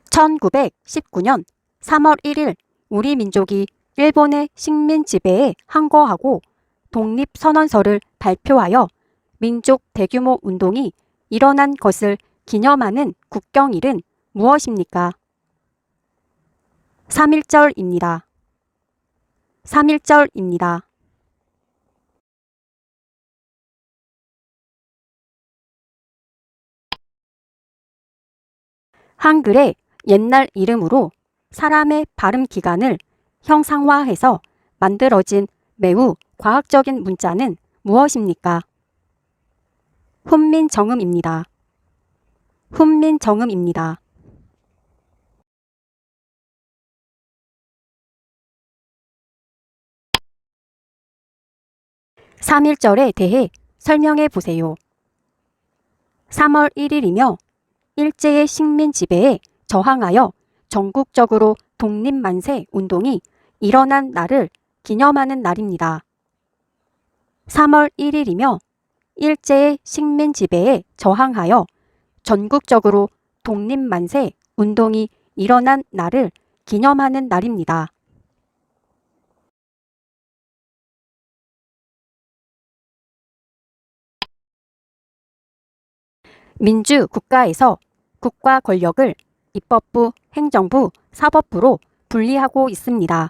1919년 3월 1일 우리 민족이 일본의 식민 지배에 항거하고 독립선언서를 발표하여 민족 대규모 운동이 일어난 것을 기념하는 국경일은 무엇입니까? 3.1절입니다. 3.1절입니다. 한글의 옛날 이름으로 사람의 발음 기관을 형상화해서 만들어진 매우 과학적인 문자는 무엇입니까? 훈민정음입니다. 훈민정음입니다. 3.1절에 대해 설명해 보세요. 3월 1일이며 일제의 식민 지배에 저항하여 전국적으로 독립만세 운동이 일어난 날을 기념하는 날입니다. 3월 1일이며 일제의 식민 지배에 저항하여 전국적으로 독립만세 운동이 일어난 날을 기념하는 날입니다. 민주국가에서 국가 권력을 입법부, 행정부, 사법부로 분리하고 있습니다.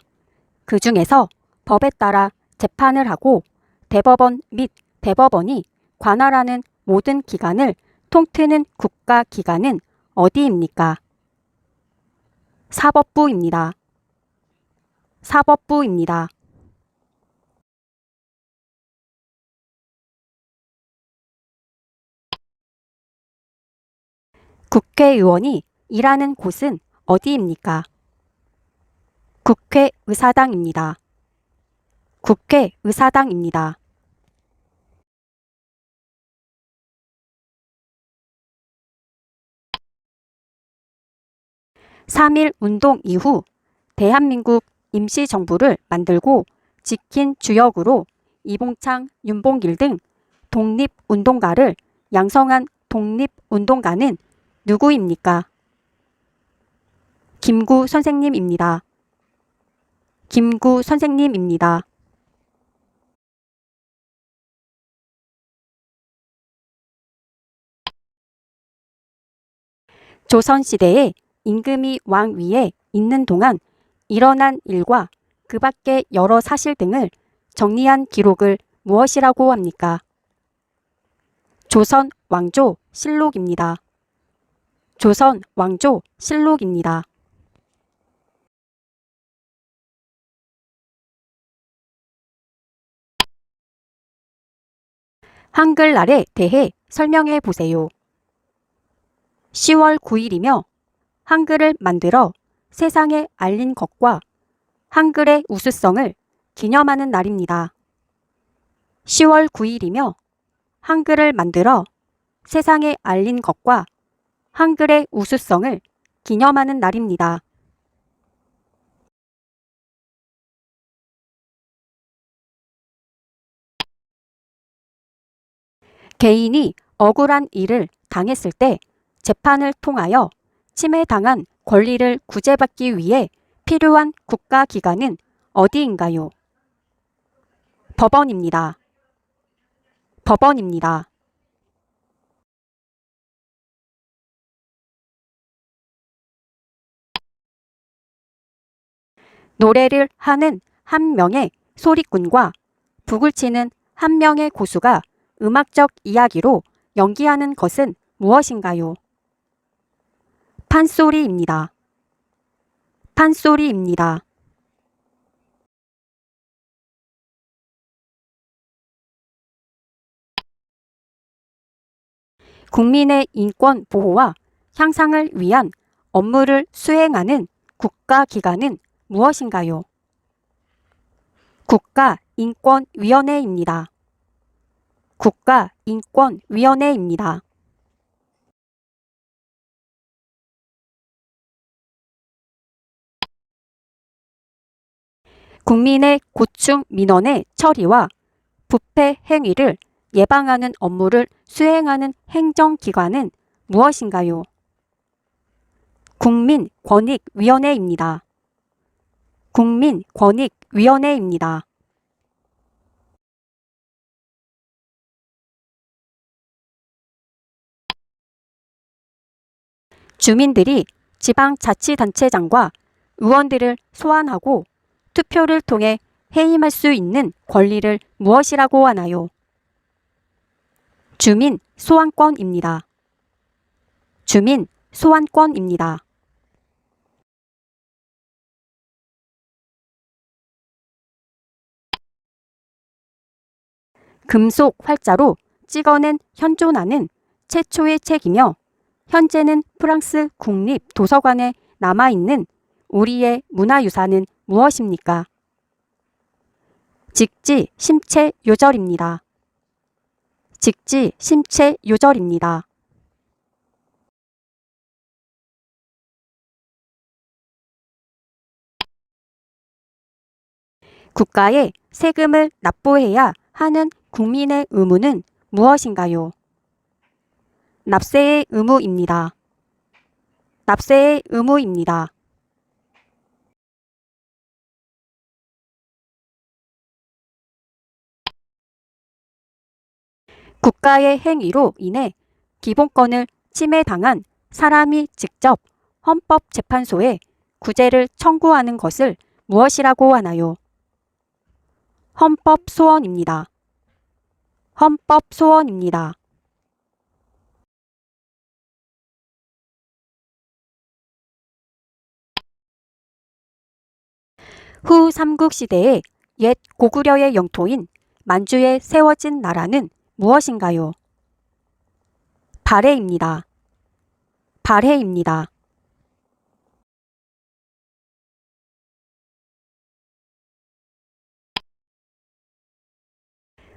그 중에서 법에 따라 재판을 하고 대법원 및 대법원이 관할하는 모든 기관을 통트는 국가기관은 어디입니까? 사법부입니다. 사법부입니다. 국회의원이 일하는 곳은 어디입니까? 국회의사당입니다. 국회의사당입니다. 3.1 운동 이후 대한민국 임시정부를 만들고 지킨 주역으로 이봉창, 윤봉길 등 독립운동가를 양성한 독립운동가는 누구입니까? 김구 선생님입니다. 김구 선생님입니다. 조선시대에 임금이 왕 위에 있는 동안 일어난 일과 그 밖의 여러 사실 등을 정리한 기록을 무엇이라고 합니까? 조선 왕조 실록입니다. 조선 왕조 실록입니다. 한글날에 대해 설명해 보세요. 10월 9일이며 한글을 만들어 세상에 알린 것과 한글의 우수성을 기념하는 날입니다. 10월 9일이며 한글을 만들어 세상에 알린 것과 한글의 우수성을 기념하는 날입니다. 개인이 억울한 일을 당했을 때 재판을 통하여 침해당한 권리를 구제받기 위해 필요한 국가기관은 어디인가요? 법원입니다. 법원입니다. 노래를 하는 한 명의 소리꾼과 북을 치는 한 명의 고수가 음악적 이야기로 연기하는 것은 무엇인가요? 판소리입니다. 판소리입니다. 국민의 인권 보호와 향상을 위한 업무를 수행하는 국가기관은 무엇인가요? 국가인권위원회입니다. 국가인권위원회입니다. 국민의 고충 민원의 처리와 부패 행위를 예방하는 업무를 수행하는 행정기관은 무엇인가요? 국민권익위원회입니다. 국민권익위원회입니다. 주민들이 지방자치단체장과 의원들을 소환하고 투표를 통해 해임할 수 있는 권리를 무엇이라고 하나요? 주민 소환권입니다. 주민 소환권입니다. 금속 활자로 찍어낸 현존하는 최초의 책이며 현재는 프랑스 국립도서관에 남아있는 우리의 문화유산은 무엇입니까? 직지 심체 요절입니다. 직지 심체 요절입니다. 국가에 세금을 납부해야 하는 국민의 의무는 무엇인가요? 납세의 의무입니다. 납세의 의무입니다. 국가의 행위로 인해 기본권을 침해당한 사람이 직접 헌법재판소에 구제를 청구하는 것을 무엇이라고 하나요? 헌법소원입니다. 헌법소원입니다. 후 삼국시대의 옛 고구려의 영토인 만주에 세워진 나라는 무엇인가요? 발해입니다. 발해입니다.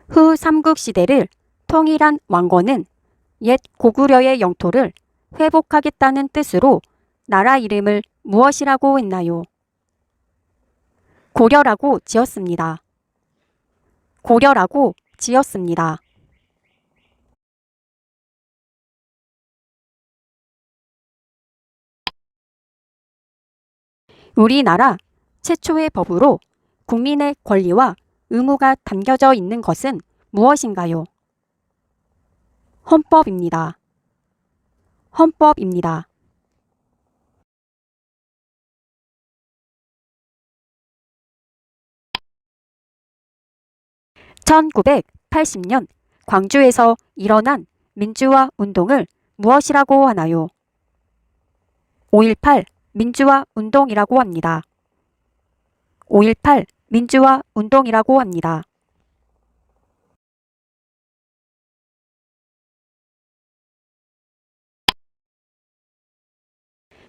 후 삼국시대를 통일한 왕건은 옛 고구려의 영토를 회복하겠다는 뜻으로 나라 이름을 무엇이라고 했나요? 고려라고 지었습니다. 고려라고 지었습니다. 우리나라 최초의 법으로 국민의 권리와 의무가 담겨져 있는 것은 무엇인가요? 헌법입니다. 헌법입니다. 1980년 광주에서 일어난 민주화 운동을 무엇이라고 하나요? 5.18 민주화 운동이라고 합니다. 5.18 민주화 운동이라고 합니다.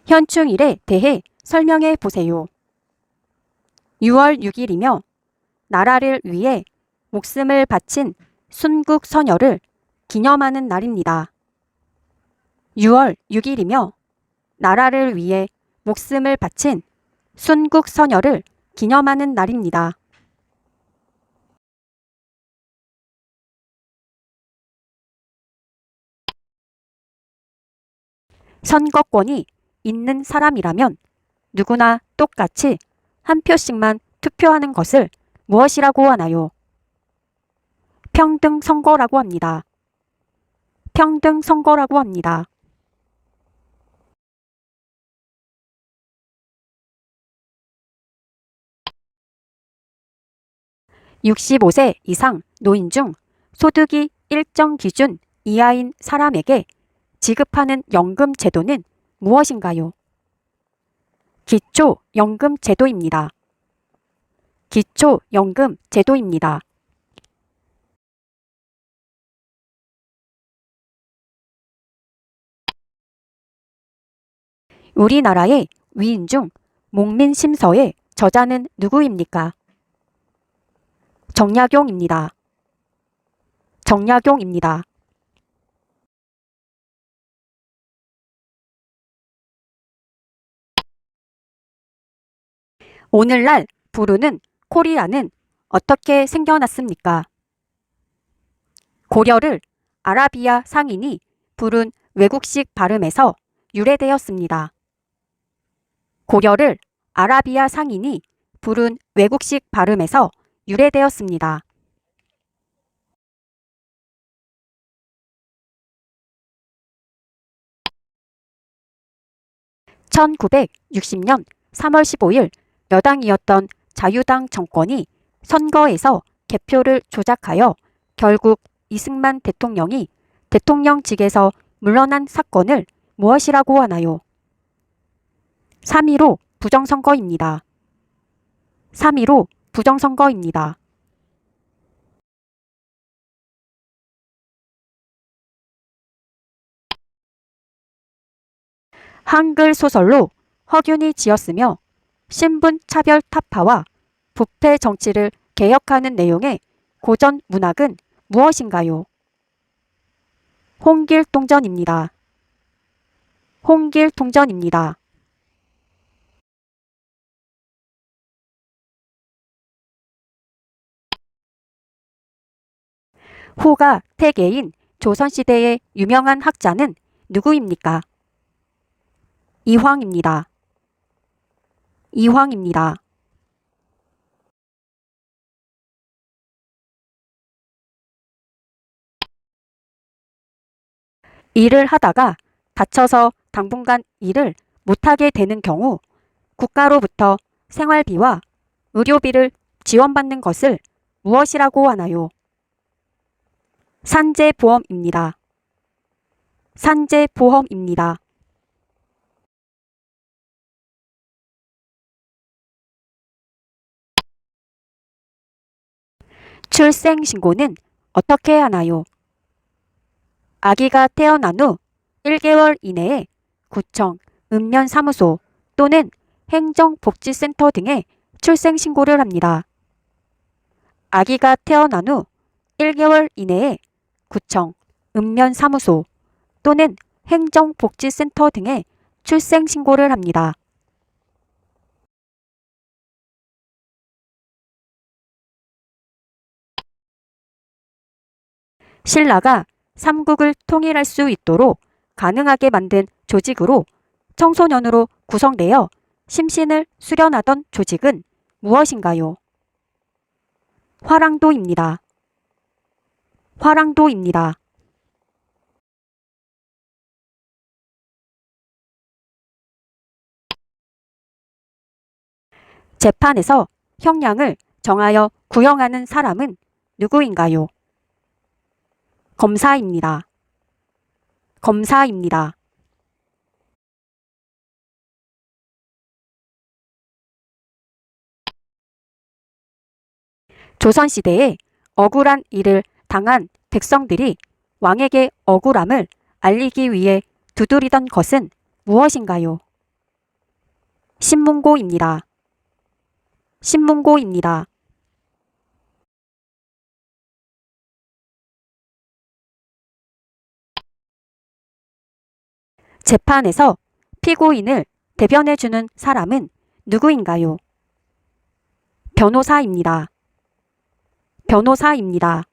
현충일에 대해 설명해 보세요. 6월 6일이며 나라를 위해 목숨을 바친 순국 선열을 기념하는 날입니다. 6월 6일이며 나라를 위해 목숨을 바친 순국 선열을 기념하는 날입니다. 선거권이 있는 사람이라면 누구나 똑같이 한 표씩만 투표하는 것을 무엇이라고 하나요? 평등선거라고 합니다. 평등선거라고 합니다. 65세 이상 노인 중 소득이 일정 기준 이하인 사람에게 지급하는 연금 제도는 무엇인가요? 기초연금 제도입니다. 기초연금 제도입니다. 우리나라의 위인 중 목민심서의 저자는 누구입니까? 정약용입니다. 정약용입니다. 오늘날 부르는 코리아는 어떻게 생겨났습니까? 고려를 아라비아 상인이 부른 외국식 발음에서 유래되었습니다. 고려를 아라비아 상인이 부른 외국식 발음에서 유래되었습니다. (1960년 3월 15일) 여당이었던 자유당 정권이 선거에서 개표를 조작하여 결국 이승만 대통령이 대통령직에서 물러난 사건을 무엇이라고 하나요? 3.15 부정선거입니다. 3.15 부정선거입니다. 한글 소설로 허균이 지었으며 신분 차별 타파와 부패 정치를 개혁하는 내용의 고전 문학은 무엇인가요? 홍길동전입니다. 홍길동전입니다. 호가 태계인 조선시대의 유명한 학자는 누구입니까? 이황입니다. 이황입니다. 일을 하다가 다쳐서 당분간 일을 못하게 되는 경우 국가로부터 생활비와 의료비를 지원받는 것을 무엇이라고 하나요? 산재보험입니다. 산재보험입니다. 출생신고는 어떻게 하나요? 아기가 태어난 후 1개월 이내에 구청, 읍면사무소 또는 행정복지센터 등에 출생신고를 합니다. 아기가 태어난 후 1개월 이내에 구청, 읍면사무소 또는 행정복지센터 등에 출생신고를 합니다. 신라가 삼국을 통일할 수 있도록 가능하게 만든 조직으로 청소년으로 구성되어 심신을 수련하던 조직은 무엇인가요? 화랑도입니다. 화랑도입니다. 재판에서 형량을 정하여 구형하는 사람은 누구인가요? 검사입니다. 검사입니다. 조선시대에 억울한 일을 당한 백성들이 왕에게 억울함을 알리기 위해 두드리던 것은 무엇인가요? 신문고입니다. 신문고입니다. 재판에서 피고인을 대변해주는 사람은 누구인가요? 변호사입니다. 변호사입니다.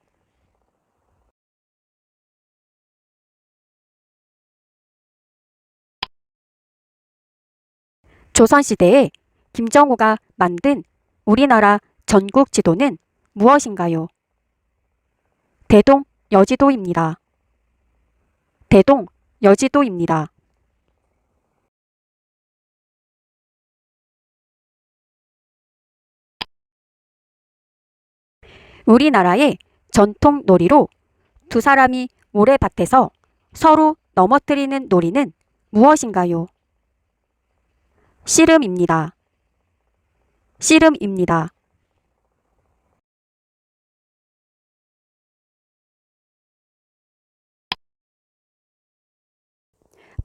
조선시대에 김정호가 만든 우리나라 전국 지도는 무엇인가요? 대동 여지도입니다. 대동 여지도입니다. 우리나라의 전통 놀이로 두 사람이 모래밭에서 서로 넘어뜨리는 놀이는 무엇인가요? 씨름입니다. 씨름입니다.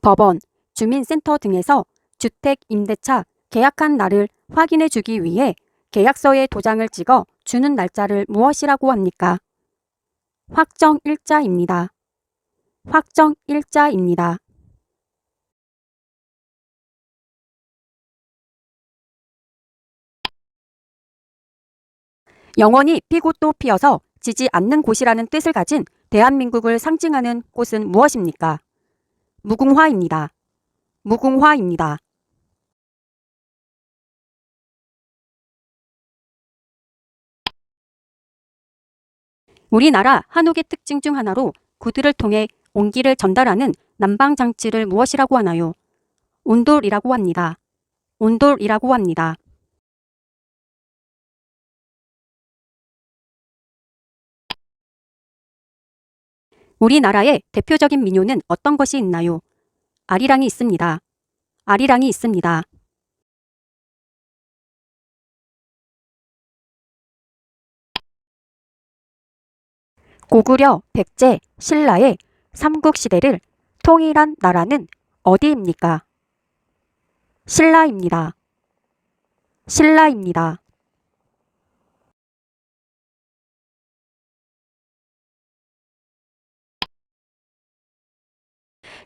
법원, 주민센터 등에서 주택 임대차 계약한 날을 확인해 주기 위해 계약서에 도장을 찍어 주는 날짜를 무엇이라고 합니까? 확정일자입니다. 확정일자입니다. 영원히 피고 또 피어서 지지 않는 곳이라는 뜻을 가진 대한민국을 상징하는 꽃은 무엇입니까? 무궁화입니다. 무궁화입니다. 우리나라 한옥의 특징 중 하나로 구두를 통해 온기를 전달하는 난방 장치를 무엇이라고 하나요? 온돌이라고 합니다. 온돌이라고 합니다. 우리나라의 대표적인 민요는 어떤 것이 있나요? 아리랑이 있습니다. 아리랑이 있습니다. 고구려, 백제, 신라의 삼국시대를 통일한 나라는 어디입니까? 신라입니다. 신라입니다.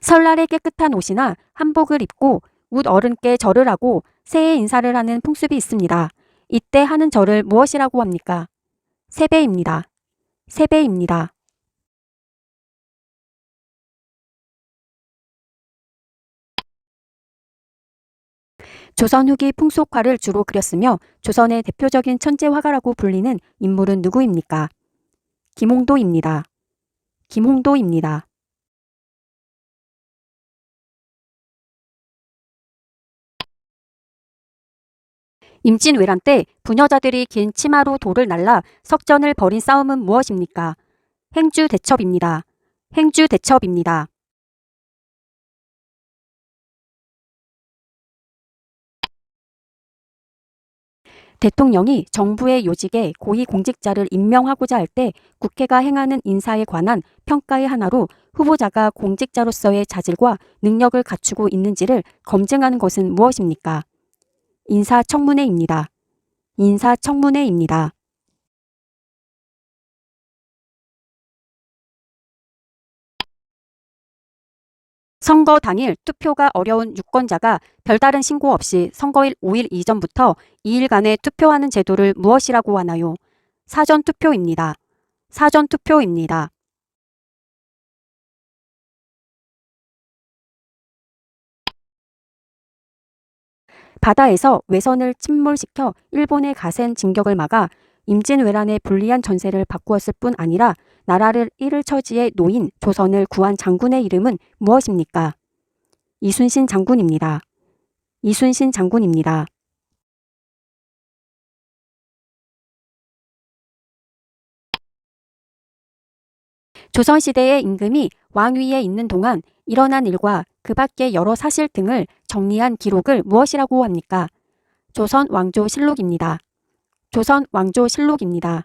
설날에 깨끗한 옷이나 한복을 입고 웃 어른께 절을 하고 새해 인사를 하는 풍습이 있습니다. 이때 하는 절을 무엇이라고 합니까? 세배입니다. 세배입니다. 조선 후기 풍속화를 주로 그렸으며 조선의 대표적인 천재 화가라고 불리는 인물은 누구입니까? 김홍도입니다. 김홍도입니다. 임진왜란 때 부녀자들이 긴 치마로 돌을 날라 석전을 벌인 싸움은 무엇입니까? 행주대첩입니다. 행주대첩입니다. 대통령이 정부의 요직에 고위공직자를 임명하고자 할 때 국회가 행하는 인사에 관한 평가의 하나로 후보자가 공직자로서의 자질과 능력을 갖추고 있는지를 검증하는 것은 무엇입니까? 인사청문회입니다. 인사청문회입니다. 선거 당일 투표가 어려운 유권자가 별다른 신고 없이 선거일 5일 이전부터 2일간의 투표하는 제도를 무엇이라고 하나요? 사전투표입니다. 사전투표입니다. 바다에서 외선을 침몰시켜 일본의 가센 진격을 막아 임진왜란의 불리한 전세를 바꾸었을 뿐 아니라 나라를 잃을 처지에 놓인 조선을 구한 장군의 이름은 무엇입니까? 이순신 장군입니다. 이순신 장군입니다. 조선시대의 임금이 왕위에 있는 동안 일어난 일과 그 밖의 여러 사실 등을 정리한 기록을 무엇이라고 합니까? 조선 왕조실록입니다. 조선 왕조실록입니다.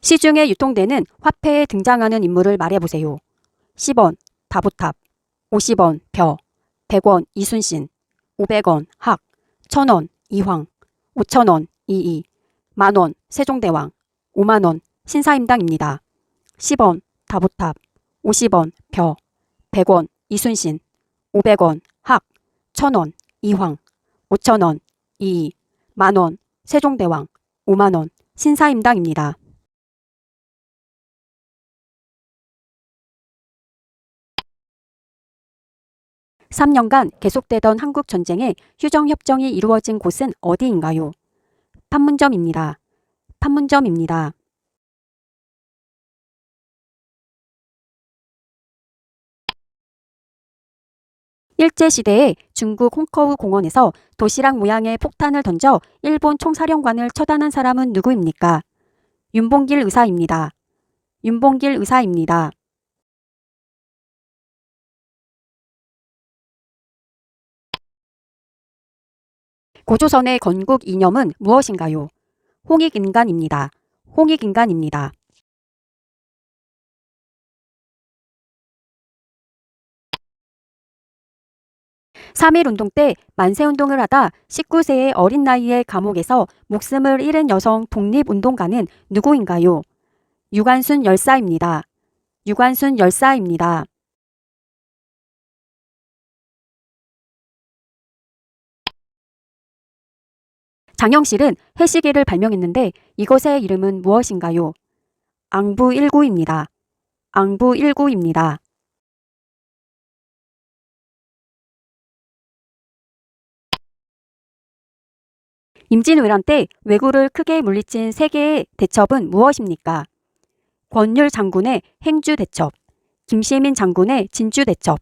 시중에 유통되는 화폐에 등장하는 인물을 말해보세요. 10원 다보탑, 50원 벼, 100원 이순신, 500원 학, 1000원 이황, 5000원 이이, 만원 세종대왕, 5만원 신사임당입니다. 10원 다보탑, 50원 벼, 100원 이순신, 500원 학, 1000원 이황, 5000원 이이, 만원 세종대왕, 5만원 신사임당입니다. 3년간 계속되던 한국전쟁에 휴정협정이 이루어진 곳은 어디인가요? 판문점입니다. 판문점입니다. 일제시대에 중국 홍커우 공원에서 도시락 모양의 폭탄을 던져 일본 총사령관을 처단한 사람은 누구입니까? 윤봉길 의사입니다. 윤봉길 의사입니다. 고조선의 건국 이념은 무엇인가요? 홍익인간입니다. 홍익인간입니다. 3.1운동 때 만세운동을 하다 19세의 어린 나이에 감옥에서 목숨을 잃은 여성 독립운동가는 누구인가요? 유관순 열사입니다. 유관순 열사입니다. 장영실은 해시계를 발명했는데 이것의 이름은 무엇인가요? 앙부19입니다. 앙부19입니다. 임진왜란 때 왜구를 크게 물리친 세 개의 대첩은 무엇입니까? 권율 장군의 행주대첩, 김시민 장군의 진주대첩,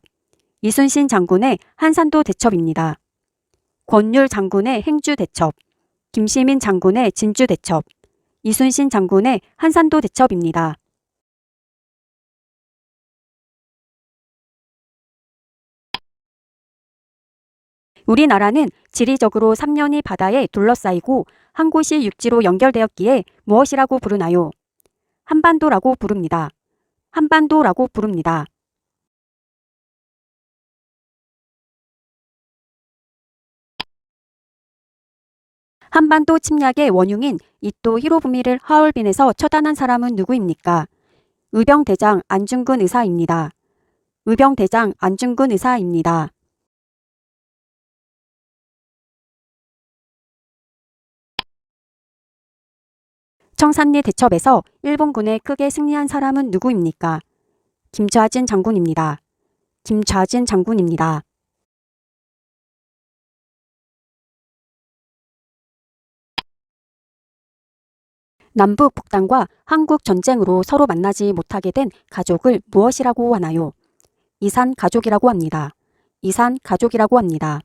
이순신 장군의 한산도 대첩입니다. 권율 장군의 행주대첩, 김시민 장군의 진주대첩, 이순신 장군의 한산도 대첩입니다. 우리나라는 지리적으로 3면이 바다에 둘러싸이고 한 곳이 육지로 연결되었기에 무엇이라고 부르나요? 한반도라고 부릅니다. 한반도라고 부릅니다. 한반도 침략의 원흉인 이토 히로부미를 하얼빈에서 처단한 사람은 누구입니까? 의병대장 안중근 의사입니다. 의병대장 안중근 의사입니다. 청산리 대첩에서 일본군에 크게 승리한 사람은 누구입니까? 김좌진 장군입니다. 김좌진 장군입니다. 남북 북단과 한국 전쟁으로 서로 만나지 못하게 된 가족을 무엇이라고 하나요? 이산 가족이라고 합니다. 이산 가족이라고 합니다.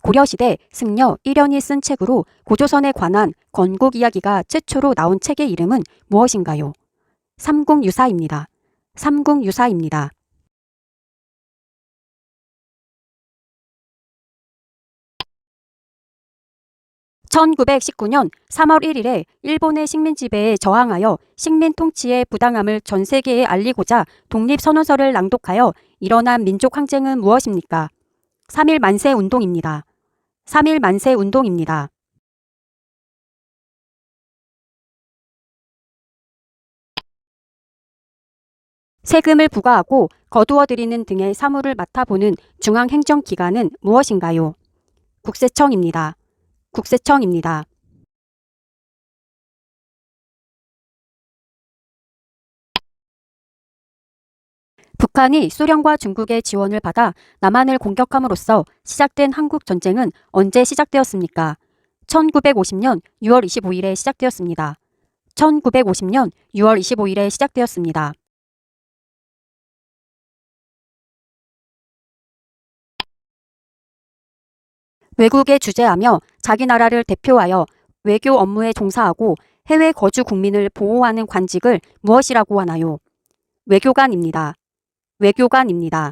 고려시대 승려 일연이 쓴 책으로 고조선에 관한 건국 이야기가 최초로 나온 책의 이름은 무엇인가요? 삼국유사입니다. 삼국유사입니다. 1919년 3월 1일에 일본의 식민 지배에 저항하여 식민 통치의 부당함을 전 세계에 알리고자 독립선언서를 낭독하여 일어난 민족 항쟁은 무엇입니까? 3.1 만세 운동입니다. 3.1 만세 운동입니다. 세금을 부과하고 거두어들이는 등의 사무를 맡아보는 중앙행정기관은 무엇인가요? 국세청입니다. 국세청입니다. 북한이 소련과 중국의 지원을 받아 남한을 공격함으로써 시작된 한국 전쟁은 언제 시작되었습니까? 1950년 6월 25일에 시작되었습니다. 1950년 6월 25일에 시작되었습니다. 외국에 주재하며 자기 나라를 대표하여 외교 업무에 종사하고 해외 거주 국민을 보호하는 관직을 무엇이라고 하나요? 외교관입니다. 외교관입니다.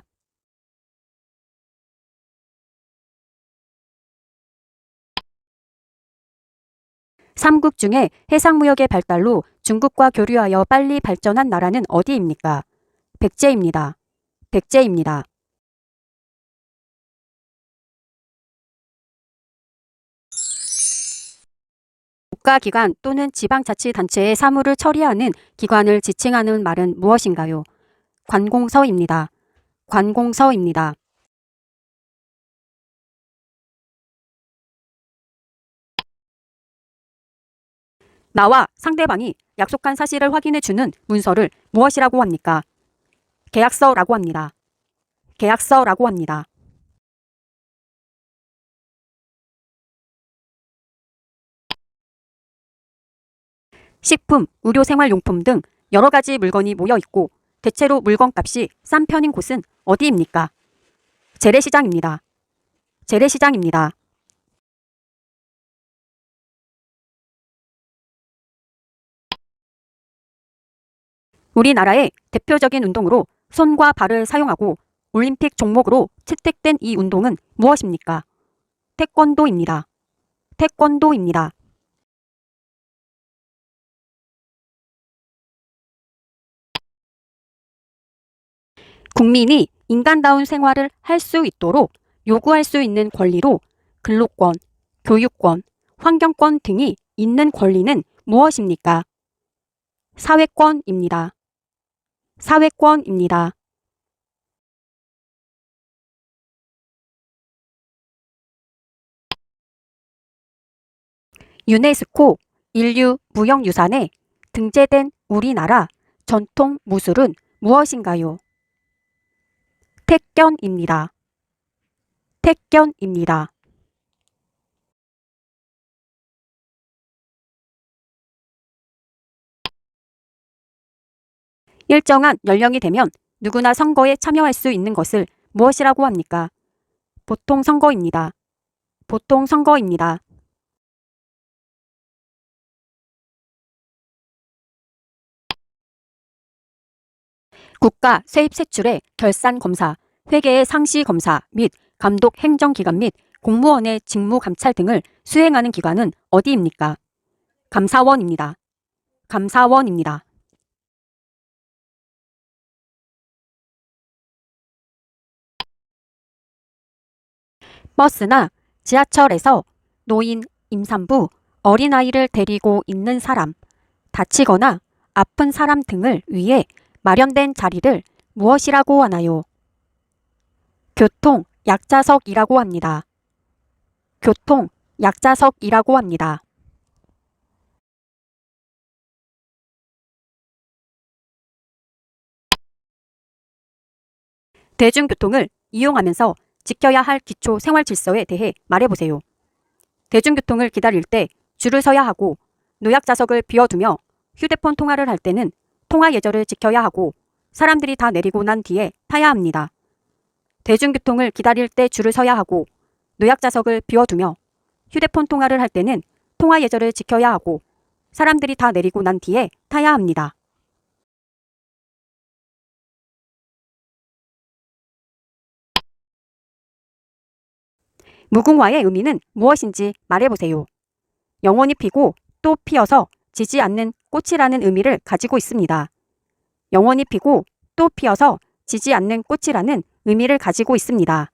삼국 중에 해상무역의 발달로 중국과 교류하여 빨리 발전한 나라는 어디입니까? 백제입니다. 백제입니다. 국가기관 또는 지방자치단체의 사무를 처리하는 기관을 지칭하는 말은 무엇인가요? 관공서입니다. 관공서입니다. 나와 상대방이 약속한 사실을 확인해주는 문서를 무엇이라고 합니까? 계약서라고 합니다. 계약서라고 합니다. 식품, 의료생활용품 등 여러 가지 물건이 모여 있고 대체로 물건값이 싼 편인 곳은 어디입니까? 재래시장입니다. 재래시장입니다. 우리나라의 대표적인 운동으로 손과 발을 사용하고 올림픽 종목으로 채택된 이 운동은 무엇입니까? 태권도입니다. 태권도입니다. 국민이 인간다운 생활을 할 수 있도록 요구할 수 있는 권리로 근로권, 교육권, 환경권 등이 있는 권리는 무엇입니까? 사회권입니다. 사회권입니다. 유네스코 인류 무형유산에 등재된 우리나라 전통 무술은 무엇인가요? 택견입니다. 택견입니다. 일정한 연령이 되면 누구나 선거에 참여할 수 있는 것을 무엇이라고 합니까? 보통선거입니다. 보통선거입니다. 국가 세입세출의 결산검사, 회계의 상시검사 및 감독 행정기관 및 공무원의 직무감찰 등을 수행하는 기관은 어디입니까? 감사원입니다. 감사원입니다. 버스나 지하철에서 노인, 임산부, 어린아이를 데리고 있는 사람, 다치거나 아픈 사람 등을 위해 마련된 자리를 무엇이라고 하나요? 교통 약자석이라고 합니다. 교통 약자석이라고 합니다. 대중교통을 이용하면서 지켜야 할 기초 생활 질서에 대해 말해보세요. 대중교통을 기다릴 때 줄을 서야 하고 노약자석을 비워두며 휴대폰 통화를 할 때는 통화 예절을 지켜야 하고 사람들이 다 내리고 난 뒤에 타야 합니다. 대중교통을 기다릴 때 줄을 서야 하고 노약자석을 비워두며 휴대폰 통화를 할 때는 통화 예절을 지켜야 하고 사람들이 다 내리고 난 뒤에 타야 합니다. 무궁화의 의미는 무엇인지 말해보세요. 영원히 피고 또 피어서 지지 않는 꽃이라는 의미를 가지고 있습니다. 영원히 피고 또 피어서 지지 않는 꽃이라는 의미를 가지고 있습니다.